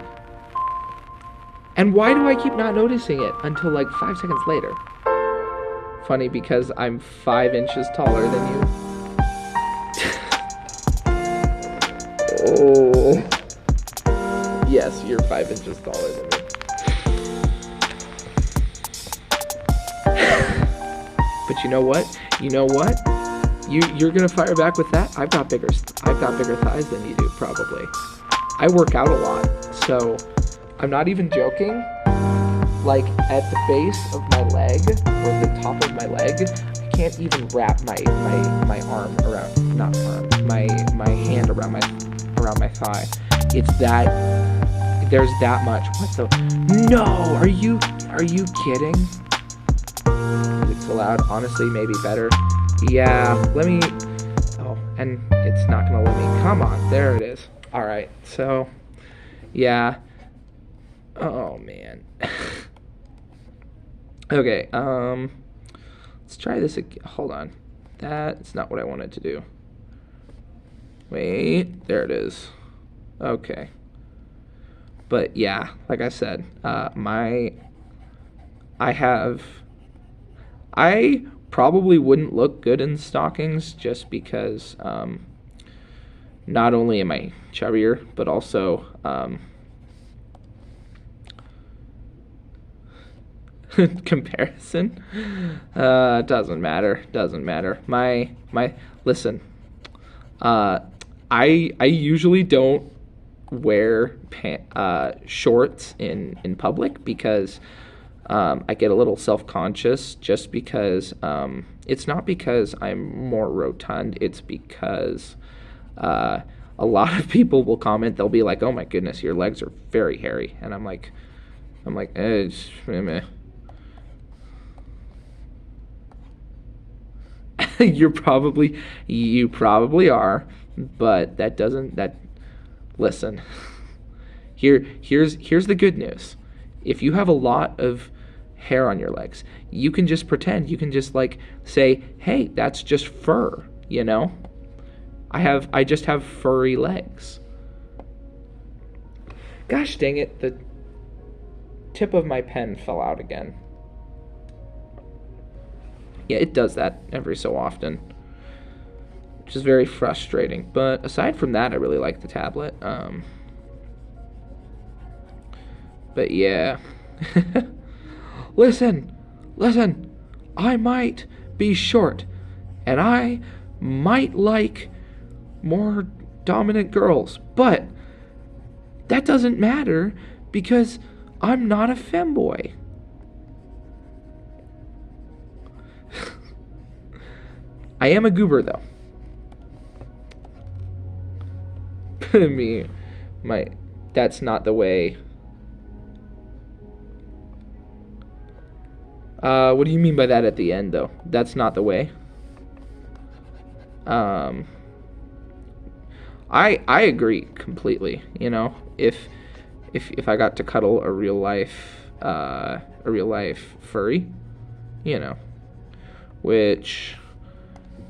[SPEAKER 1] And why do I keep not noticing it until like 5 seconds later? funny because I'm 5 inches taller than you. Oh. Yes, you're 5 inches taller than me. But you know what? You're gonna fire back with that? I've got bigger thighs than you do, probably. I work out a lot, so I'm not even joking. Like at the base of my leg, or the top of my leg, I can't even wrap my arm around, my hand around my thigh. It's that, there's that much. What the? No, are you kidding? Is it so loud? Honestly, maybe better. Yeah, let me, oh, and it's not gonna let me, come on, there it is. All right, so, yeah. Oh man. Okay, let's try this again. Hold on. That's not what I wanted to do. Wait, there it is. Okay. But yeah, like I said, I probably wouldn't look good in stockings just because, not only am I chubbier, but also, comparison, doesn't matter. Listen, I usually don't wear shorts in public because I get a little self-conscious, just because it's not because I'm more rotund, it's because a lot of people will comment, they'll be like, oh my goodness, your legs are very hairy, and I'm like you probably are, but listen, here's the good news. If you have a lot of hair on your legs, you can just pretend, you can just like say, hey, that's just fur, you know? I just have furry legs. Gosh dang it, the tip of my pen fell out again. Yeah, it does that every so often, which is very frustrating. But aside from that, I really like the tablet. But yeah. Listen, I might be short, and I might like more dominant girls, but that doesn't matter because I'm not a femboy. I am a goober, though. That's not the way. What do you mean by that at the end, though? That's not the way. I agree completely. You know, if I got to cuddle a real life furry, you know, which,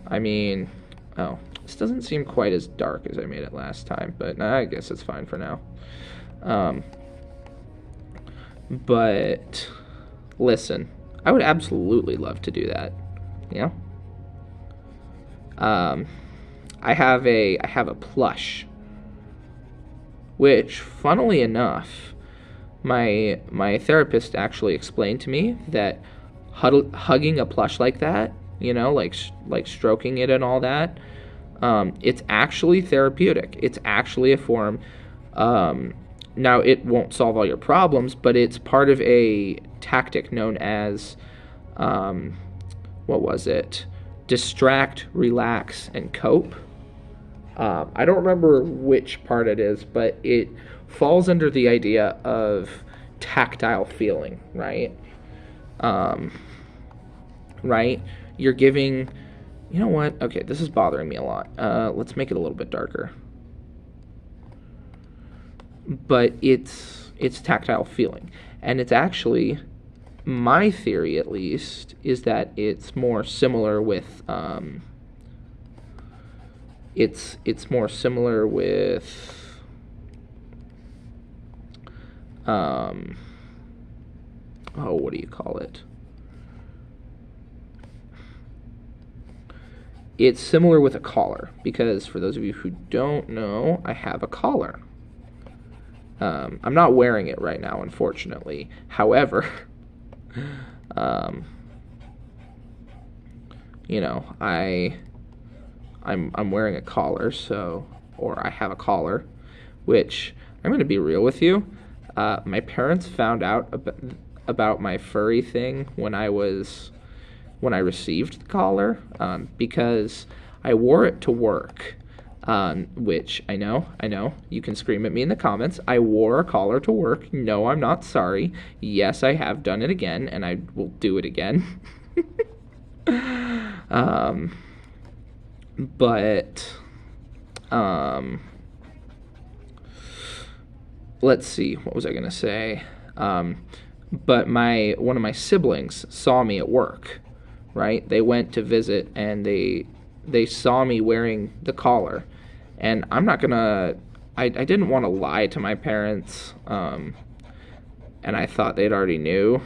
[SPEAKER 1] I mean, oh, this doesn't seem quite as dark as I made it last time, but I guess it's fine for now. But listen, I would absolutely love to do that. You know, I have a plush, which, funnily enough, my therapist actually explained to me that hugging a plush like that, you know, like stroking it and all that, it's actually therapeutic. It's actually a form. Now, it won't solve all your problems, but it's part of a tactic known as, what was it? Distract, relax, and cope. I don't remember which part it is, but it falls under the idea of tactile feeling, right? Right? You're giving, you know what? Okay, this is bothering me a lot. Let's make it a little bit darker. But it's tactile feeling. And it's actually, my theory at least, is that it's more similar with, it's more similar with, oh, what do you call it? it's similar with a collar, because for those of you who don't know, I have a collar. I'm not wearing it right now, unfortunately. However, you know, I'm wearing a collar, or I have a collar, which I'm going to be real with you. My parents found out about my furry thing when I received the collar, because I wore it to work, which I know, you can scream at me in the comments. I wore a collar to work. No, I'm not sorry. Yes, I have done it again, and I will do it again. Let's see, what was I gonna say? But one of my siblings saw me at work, right? They went to visit, and they saw me wearing the collar, and I'm not gonna, I didn't want to lie to my parents, and I thought they'd already knew.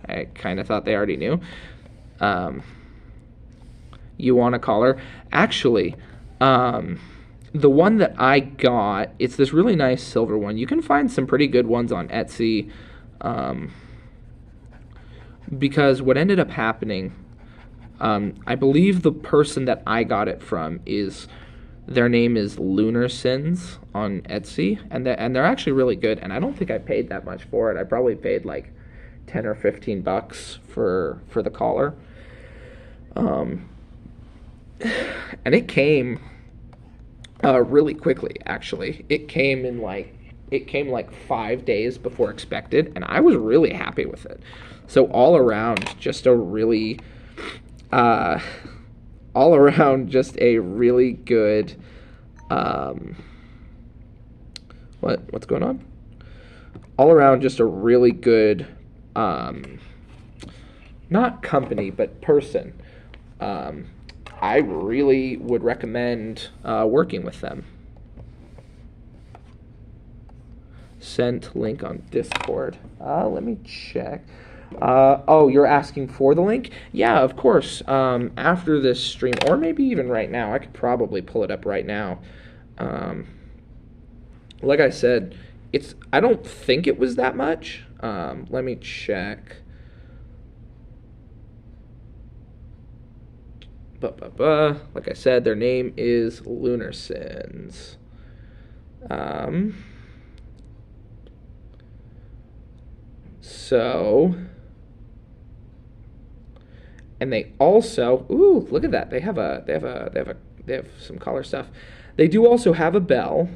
[SPEAKER 1] I kind of thought they already knew. You want a collar? Actually, the one that I got, it's this really nice silver one. You can find some pretty good ones on Etsy, because what ended up happening, I believe the person that I got it from their name is Lunar Sins on Etsy, and they're actually really good, and I don't think I paid that much for it. I probably paid like $10 or $15 for the collar. And it came really quickly, actually. It came like 5 days before expected, and I was really happy with it. So all around, just a really good, what's going on? All around, just a really good, not company, but person. I really would recommend working with them. Sent link on Discord. Let me check. Oh, you're asking for the link? Yeah, of course. After this stream, or maybe even right now. I could probably pull it up right now. Like I said, I don't think it was that much. Let me check. Like I said, their name is Lunar Sins. So, and they also, ooh, look at that. They have some collar stuff. They do also have a bell.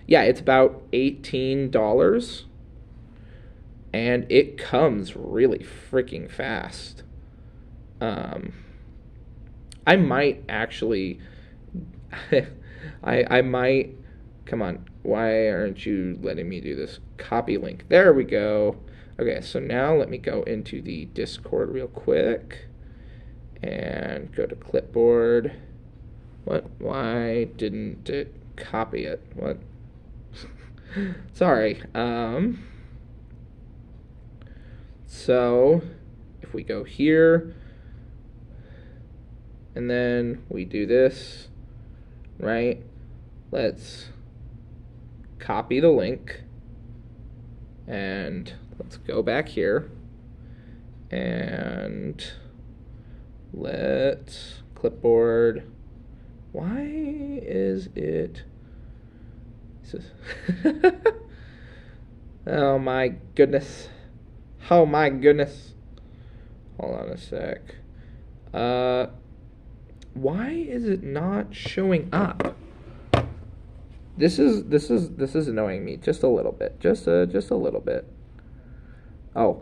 [SPEAKER 1] Yeah, it's about $18, and it comes really freaking fast. I might actually, I might, come on, why aren't you letting me do this? Copy link, there we go. Okay, so now let me go into the Discord real quick, and go to clipboard. What, why didn't it copy it? What? Sorry, so, if we go here, and then we do this, right? Let's copy the link, and let's go back here, and let's clipboard. Why is it? Oh my goodness. Oh my goodness. Hold on a sec. Why is it not showing up? This is annoying me just a little bit. Just a little bit. Oh,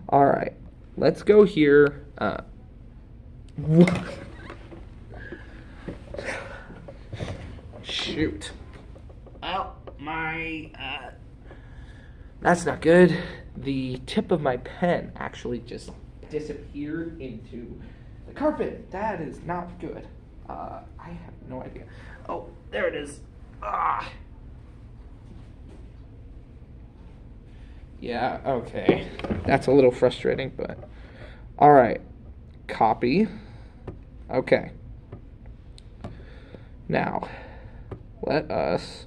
[SPEAKER 1] all right. Let's go here. Shoot. Oh, my that's not good. The tip of my pen actually just disappeared into the carpet. That is not good. I have no idea. Oh, there it is. Ah. Yeah, okay. That's a little frustrating, but all right. Copy. Okay. Now, let us...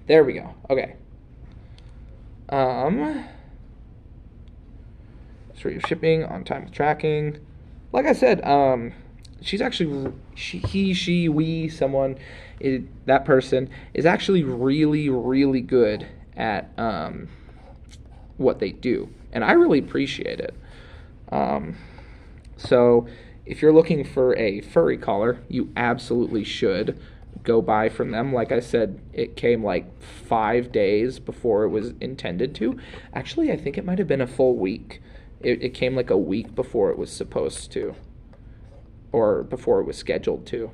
[SPEAKER 1] There we go. Okay. So you're shipping on time with tracking. Like I said, she's actually, he, she, we, someone, that person is actually really, really good at what they do. And I really appreciate it. So if you're looking for a furry collar, you absolutely should go buy from them. Like I said, it came like 5 days before it was intended to. Actually, I think it might have been a full week. It came like a week before it was supposed to, or before it was scheduled to.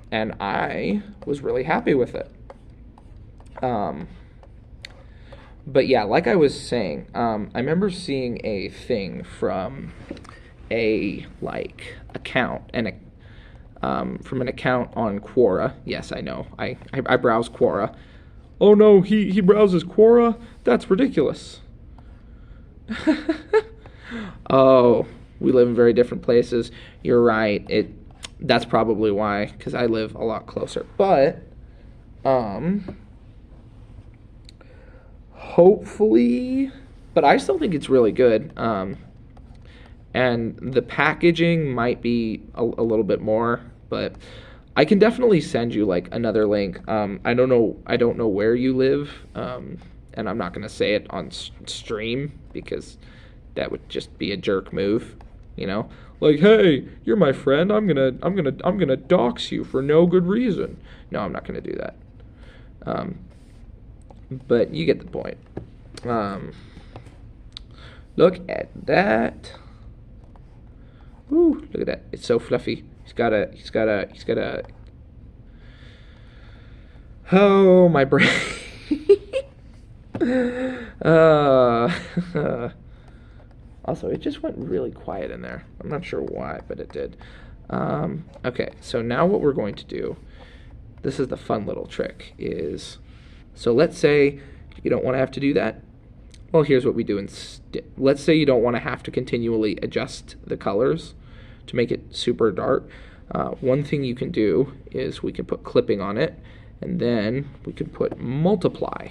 [SPEAKER 1] And I was really happy with it. But yeah, like I was saying, I remember seeing a thing from a account, and from an account on Quora. Yes, I know. I browse Quora. Oh no, he browses Quora? That's ridiculous. Oh, we live in very different places. You're right. That's probably why, because I live a lot closer. But hopefully, but I still think it's really good. And the packaging might be a little bit more, but I can definitely send you like another link. I don't know where you live, and I'm not gonna say it on stream because that would just be a jerk move, you know. Like, hey, you're my friend. I'm gonna dox you for no good reason. No, I'm not gonna do that. But you get the point. Look at that. Ooh, look at that. It's so fluffy. He's got a. Oh, my brain. Also, it just went really quiet in there. I'm not sure why, but it did. Okay, so now what we're going to do, this is the fun little trick, is, so let's say you don't want to have to do that. Well, here's what we do instead. Let's say you don't want to have to continually adjust the colors to make it super dark. One thing you can do is we can put clipping on it, and then we can put multiply.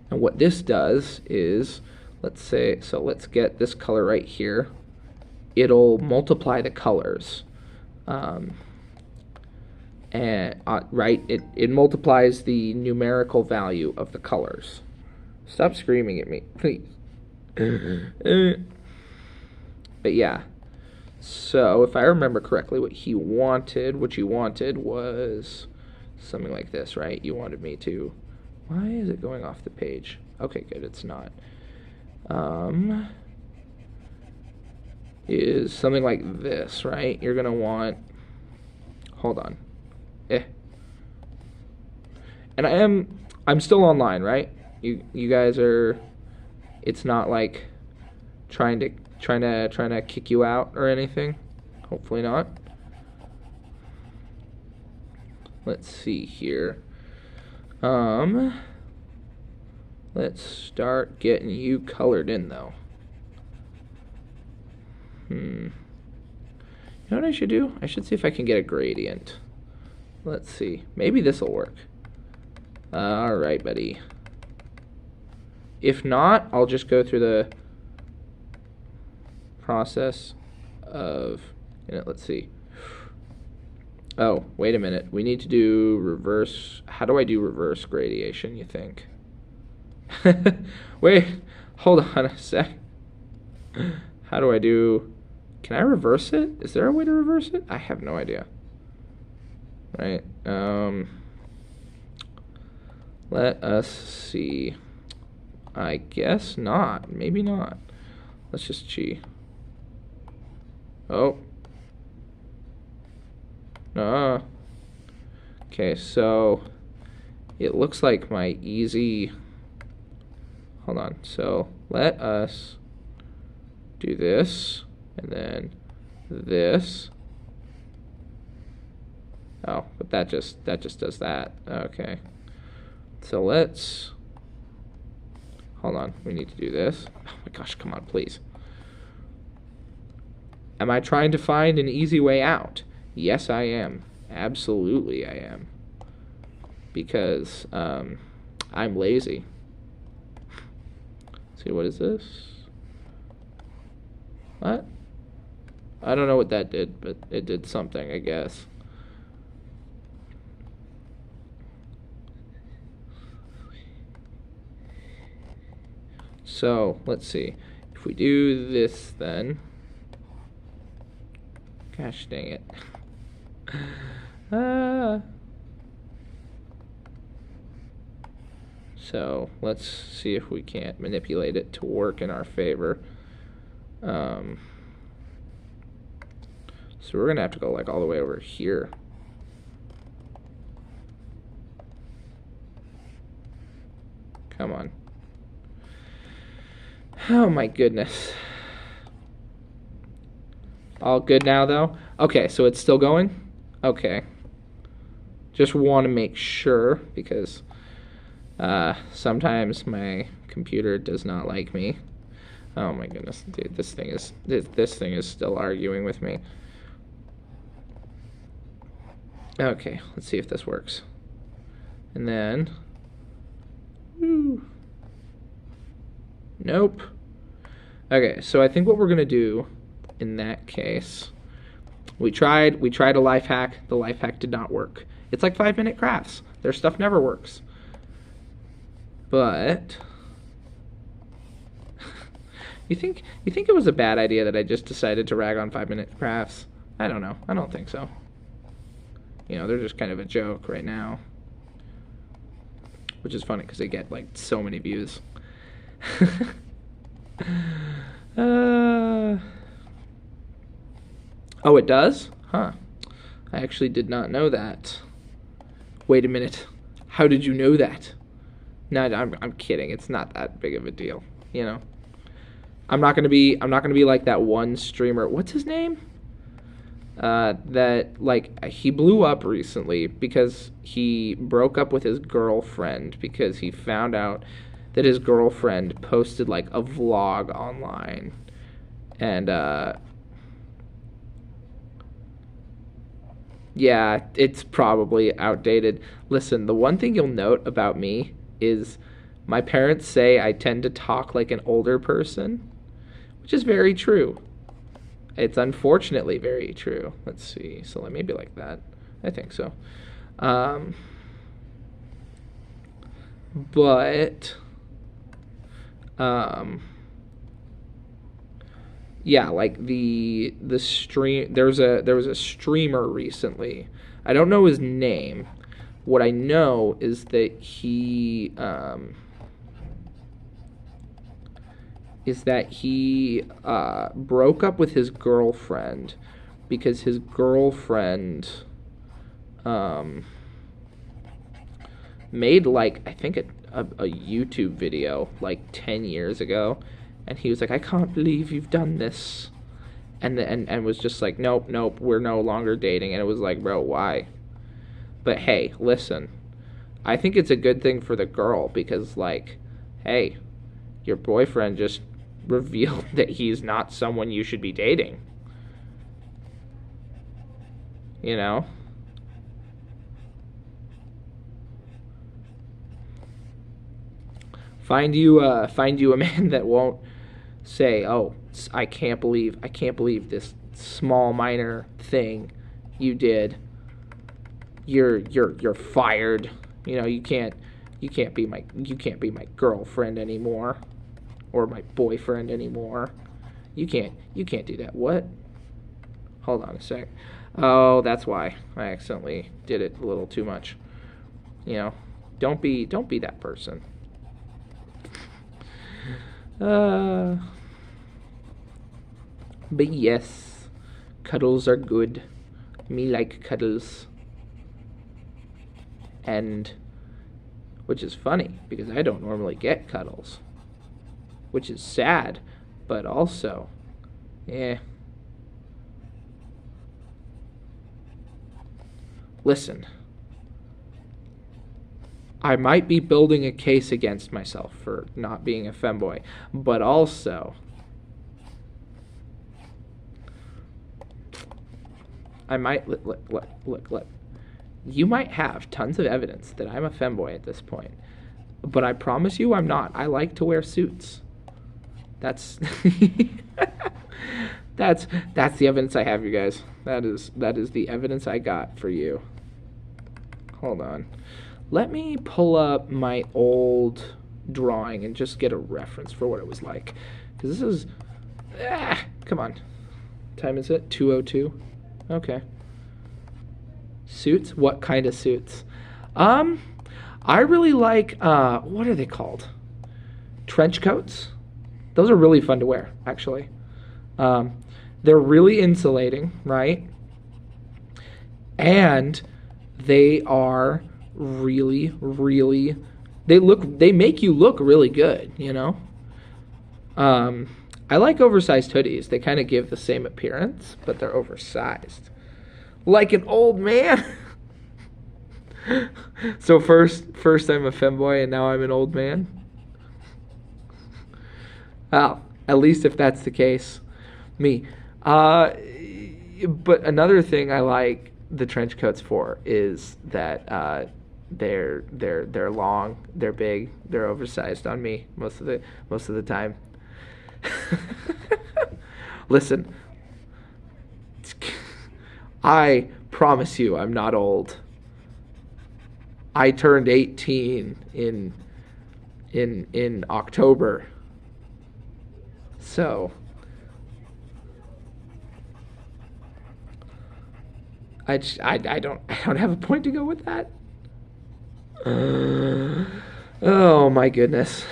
[SPEAKER 1] And what this does is, let's get this color right here. It'll multiply the colors. It multiplies the numerical value of the colors. Stop screaming at me, please. But yeah, so if I remember correctly, what you wanted was something like this, right? You wanted me to, why is it going off the page? Okay, good, it's not. Is something like this, right? You're gonna want, hold on. And I'm still online, right? You guys are, it's not like trying to kick you out or anything. Hopefully not. Let's see here. Let's start getting you colored in though. You know what I should do? I should see if I can get a gradient. Let's see. Maybe this will work. Alright, buddy. If not, I'll just go through the process of, let's see. Oh, wait a minute. We need to do reverse. How do I do reverse gradation, you think? Wait, hold on a sec. How do I do... Can I reverse it? Is there a way to reverse it? I have no idea. Right. Let us see. I guess not. Maybe not. Let's just cheat. Oh. Okay, so it looks like my easy... Hold on. So let us do this, and then this. Oh, but that just does that. Okay. So let's, hold on, we need to do this. Oh my gosh, come on, please. Am I trying to find an easy way out? Yes, I am. Absolutely, I am. Because I'm lazy. See, what is this? What? I don't know what that did, but it did something, I guess. So, let's see. If we do this, then... Gosh dang it. So, let's see if we can't manipulate it to work in our favor. So we're going to have to go, like, all the way over here. Come on. Oh my goodness. All good now, though? Okay, so it's still going? Okay. Just want to make sure, because sometimes my computer does not like me. Oh my goodness, dude, this thing is still arguing with me. Okay, let's see if this works. And then... Nope. Okay, so I think what we're gonna do in that case, we tried a life hack. The life hack did not work. It's like 5-minute crafts. Their stuff never works. But you think it was a bad idea that I just decided to rag on 5-minute crafts? I don't know. I don't think so. You know, they're just kind of a joke right now. Which is funny because they get like so many views. Oh, it does? Huh. I actually did not know that. Wait a minute. How did you know that? No, I'm kidding. It's not that big of a deal, you know. I'm not gonna be like that one streamer. What's his name? That like he blew up recently because he broke up with his girlfriend because he found out that his girlfriend posted like a vlog online, and yeah, it's probably outdated. Listen, the one thing you'll note about me is my parents say I tend to talk like an older person, which is very true. It's unfortunately very true. Let's see. So let me be like that. I think so. But yeah, like the stream. There was a streamer recently. I don't know his name. What I know is that he broke up with his girlfriend because his girlfriend made like I think a YouTube video like 10 years ago, and he was like, I can't believe you've done this, and was just like, nope, we're no longer dating. And it was like, bro, why? But hey, listen, I think it's a good thing for the girl because, like, hey, your boyfriend just revealed that he's not someone you should be dating. You know? Find you a man that won't say, "Oh, I can't believe this small minor thing you did. You're fired. You know, you can't be my girlfriend anymore, or my boyfriend anymore. You can't do that." What? Hold on a sec. Oh, that's why I accidentally did it a little too much. You know, don't be that person. But yes, cuddles are good. Me like cuddles. And which is funny because I don't normally get cuddles, which is sad, but also, Listen, I might be building a case against myself for not being a femboy, but also, I might look. You might have tons of evidence that I'm a femboy at this point, but I promise you I'm not. I like to wear suits. That's that's the evidence I have, you guys. That is the evidence I got for you. Hold on. Let me pull up my old drawing and just get a reference for what it was like. Because this is... come on. Time is it? 2:02? Okay. Suits? What kind of suits? I really like... what are they called? Trench coats? Those are really fun to wear, actually. They're really insulating, right? And they are really, really... They make you look really good, you know? I like oversized hoodies. They kind of give the same appearance, but they're oversized. Like an old man. So first I'm a femboy, and now I'm an old man. Well, at least if that's the case, me. But another thing I like the trench coats for is that they're long, they're big, they're oversized on me most of the time. Listen, I promise you I'm not old. I turned 18 in October. So I don't have a point to go with that. Oh my goodness.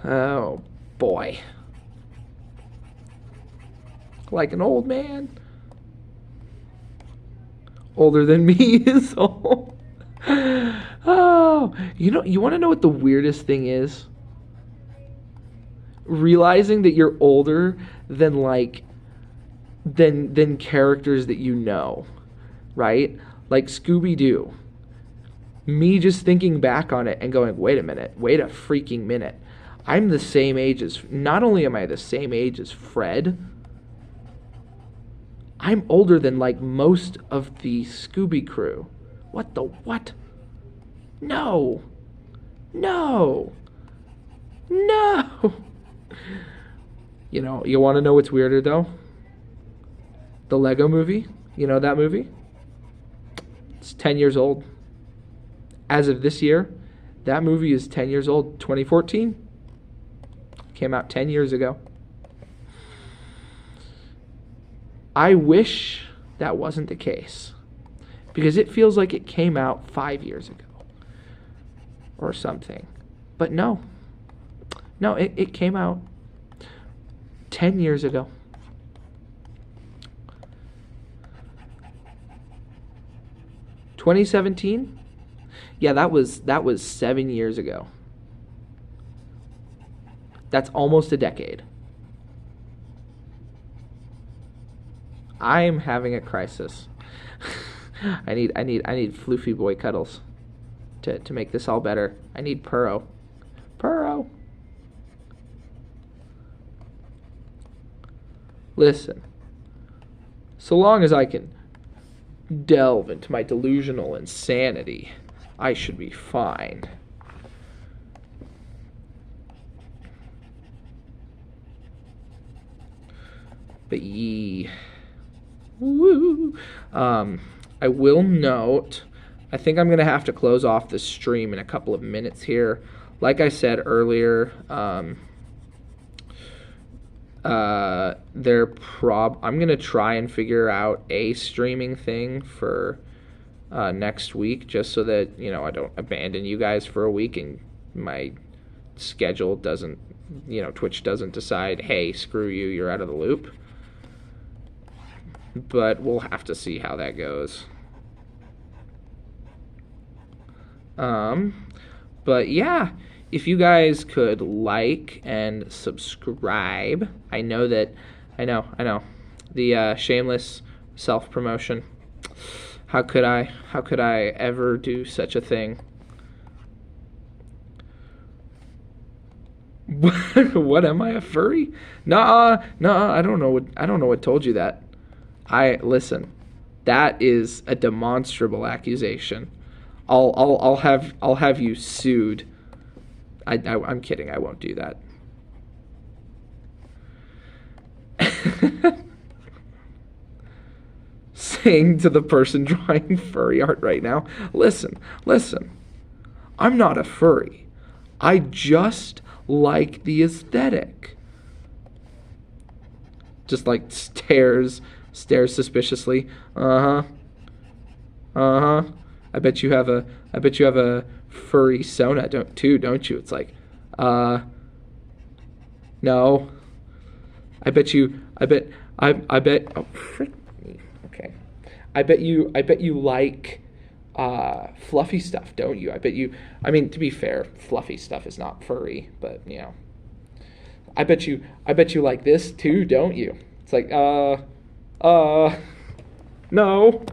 [SPEAKER 1] Oh boy. Like an old man. Older than me is old. Oh, you want to know what the weirdest thing is? Realizing that you're older than than characters that you know, right? Like Scooby-Doo. Me just thinking back on it and going, wait a freaking minute. I'm the same age as, not only am I the same age as Fred, I'm older than like most of the Scooby crew. What the what? No. You know, you want to know what's weirder though? The Lego movie. You know that movie? It's 10 years old. As of this year, that movie is 10 years old. 2014. Came out 10 years ago. I wish that wasn't the case, because it feels like it came out 5 years ago or something. But no, it came out 10 years ago. (2017) Yeah, that was 7 years ago. That's almost a decade. I'm having a crisis. I need floofy boy cuddles to make this all better. I need Purro. Listen. So long as I can delve into my delusional insanity, I should be fine. But woo. I will note, I think I'm going to have to close off the stream in a couple of minutes here. Like I said earlier, I'm going to try and figure out a streaming thing for next week, just so that, I don't abandon you guys for a week and my schedule doesn't, Twitch doesn't decide, hey, screw you, you're out of the loop. But we'll have to see how that goes. But yeah, if you guys could like and subscribe. I know. The shameless self-promotion. How could I ever do such a thing? What, am I a furry? Nah, I don't know what told you that. Listen, That is a demonstrable accusation. I'll have you sued. I'm kidding. I won't do that. Saying to the person drawing furry art right now, listen. I'm not a furry. I just like the aesthetic. Just like stares suspiciously. I bet you have a furry Sona don't you? It's like, no. I bet oh frick me. Okay. I bet you like fluffy stuff, don't you? I mean, to be fair, fluffy stuff is not furry, but you know. I bet you like this too, don't you? It's like, no.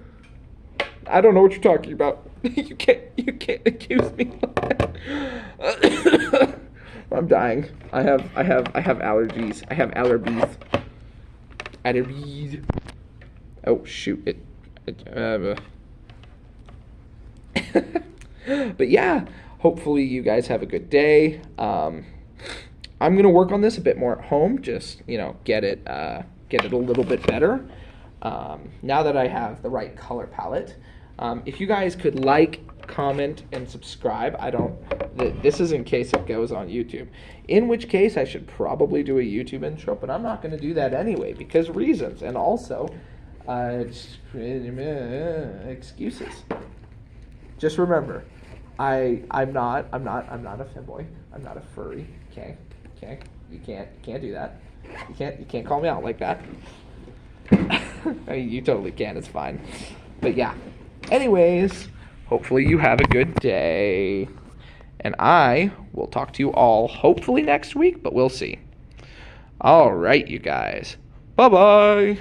[SPEAKER 1] I don't know what you're talking about. You can't accuse me of that. I'm dying. I have allergies. I have allergies. Oh shoot! But yeah, hopefully you guys have a good day. I'm gonna work on this a bit more at home. Just get it a little bit better. Now that I have the right color palette. If you guys could like, comment, and subscribe. This is in case it goes on YouTube. In which case, I should probably do a YouTube intro, but I'm not going to do that anyway because reasons, and also excuses. Just remember, I'm not a femboy. I'm not a furry. Okay. You can't do that. You can't call me out like that. I mean, you totally can. It's fine. But yeah. Anyways, hopefully you have a good day. And I will talk to you all hopefully next week, but we'll see. All right, you guys. Bye-bye.